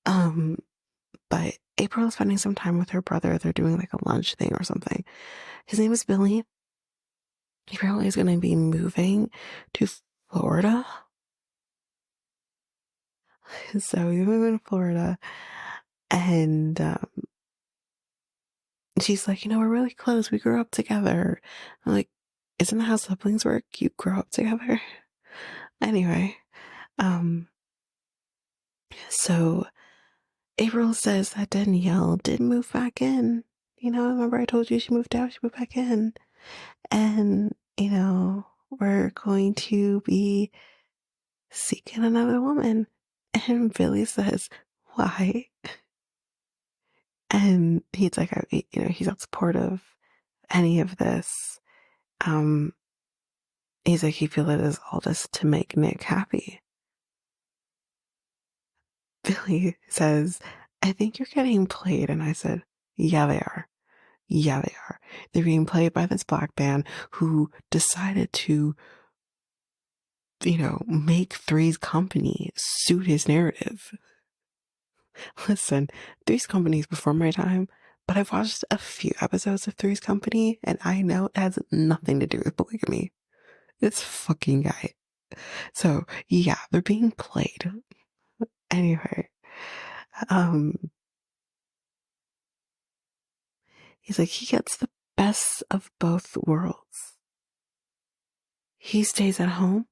But April is spending some time with her brother. They're doing like a lunch thing or something. His name is Billy. He apparently is going to be moving to Florida. So he's moving to Florida. And she's like, we're really close. We grew up together. I'm like, isn't that how siblings work? You grow up together? Anyway, so April says that Dannielle did move back in. Remember I told you she moved out, she moved back in. And, we're going to be seeking another woman. And Billy says, why? And he's like, he's not supportive of any of this. He's like, he feels it is all just to make Nick happy. Billy says, I think you're getting played. And I said, yeah, they are. Yeah, they are. They're being played by this black man who decided to, make Three's Company suit his narrative. Listen, Three's Company's before my time, but I've watched a few episodes of Three's Company, and I know it has nothing to do with polygamy. It's fucking guy. So, yeah, they're being played. Anyway, he's like, he gets the best of both worlds. He stays at home,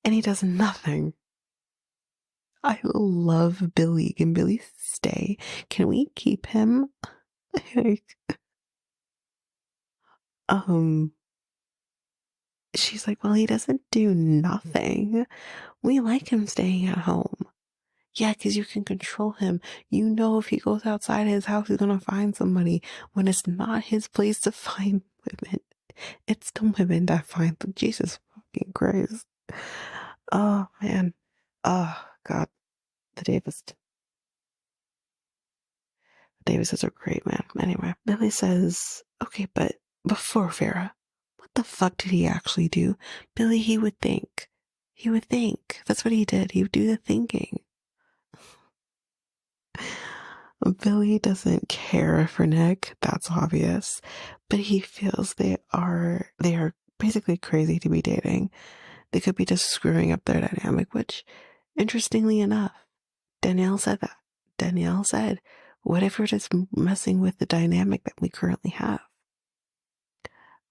and he does nothing. I love Billy. Can Billy stay? Can we keep him? She's like, well, he doesn't do nothing. We like him staying at home. Yeah, because you can control him. If he goes outside his house, he's going to find somebody when it's not his place to find women. It's the women that find them. Jesus fucking Christ. Oh, man. Oh, God. The Davises are great, man. Anyway, Billy says, okay, but before Vera, what the fuck did he actually do? Billy, he would think. He would think. That's what he did. He would do the thinking. Billy doesn't care for Nick, that's obvious, but he feels they are basically crazy to be dating. They could be just screwing up their dynamic, which, interestingly enough, Dannielle said that. Dannielle said, what if we're just messing with the dynamic that we currently have?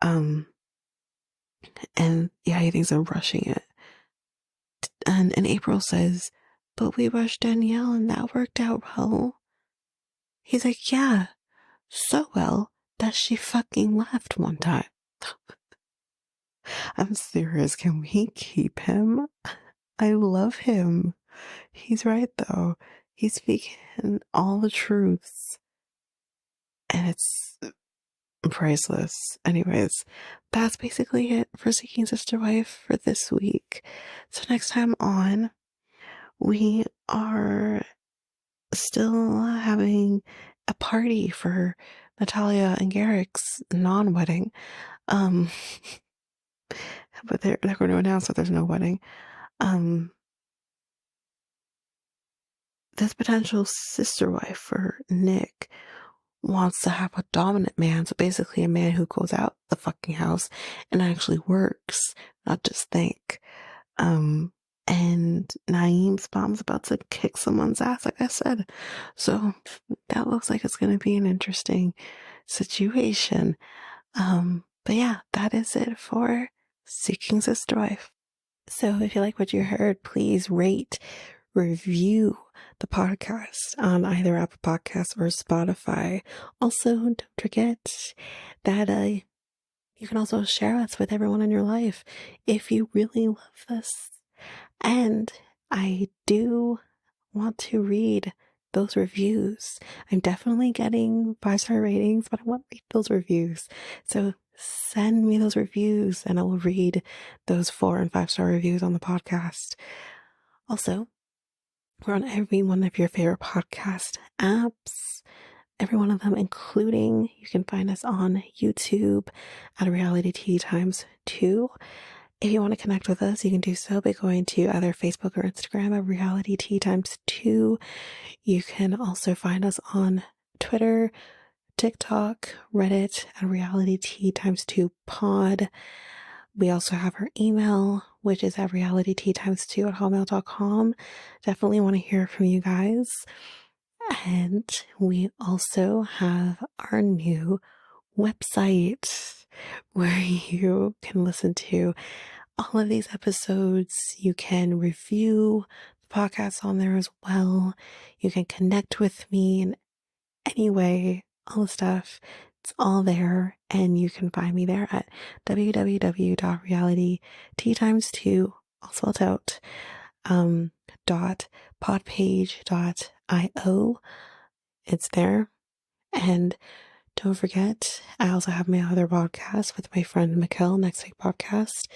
And yeah, he thinks I'm rushing it. And April says, but we rushed Dannielle and that worked out well. He's like, yeah, so well that she fucking left one time. I'm serious. Can we keep him? I love him. He's right, though. He's speaking all the truths. And it's priceless. Anyways, that's basically it for Seeking Sister Wife for this week. So next time on, we are still having a party for Nathalia and Garrick's non-wedding. But they're going to announce that there's no wedding. This potential sister wife for Nick wants to have a dominant man, so basically a man who goes out the fucking house and actually works, not just think. And Naeem's mom's about to kick someone's ass, like I said. So that looks like it's going to be an interesting situation. But yeah, that is it for Seeking Sister Wife. So if you like what you heard, please rate, review the podcast on either Apple Podcasts or Spotify. Also, don't forget that you can also share us with everyone in your life if you really love this. And I do want to read those reviews. I'm definitely getting 5-star ratings, but I want to read those reviews. So send me those reviews and I will read those 4 and 5-star reviews on the podcast. Also, we're on every one of your favorite podcast apps. Every one of them, including you can find us on YouTube at Reality Tea Times 2. If you want to connect with us, you can do so by going to either Facebook or Instagram at Reality Tea Times 2. You can also find us on Twitter, TikTok, Reddit at Reality Tea Times 2 Pod. We also have our email, which is at realityteatimes2@hotmail.com. Definitely want to hear from you guys. And we also have our new website where you can listen to all of these episodes. You can review the podcast on there as well. You can connect with me in any way, all the stuff. It's all there, and you can find me there at www.realityteatimes2, all spelled out, .podpage.io. It's there. And don't forget, I also have my other podcast with my friend Mikkel, Next Take Podcast,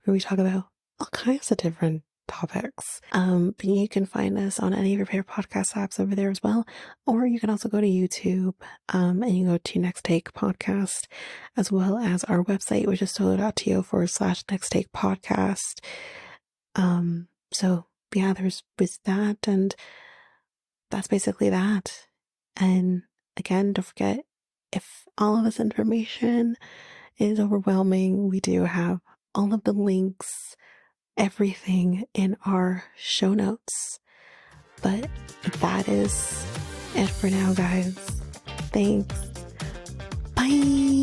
where we talk about all kinds of different topics. But you can find us on any of your favorite podcast apps over there as well. Or you can also go to YouTube and you go to Next Take Podcast, as well as our website, which is solo.to/Next Take Podcast. So yeah, there's that, and that's basically that. And again, don't forget, if all of this information is overwhelming, we do have all of the links, everything in our show notes. But that is it for now, guys. Thanks. Bye.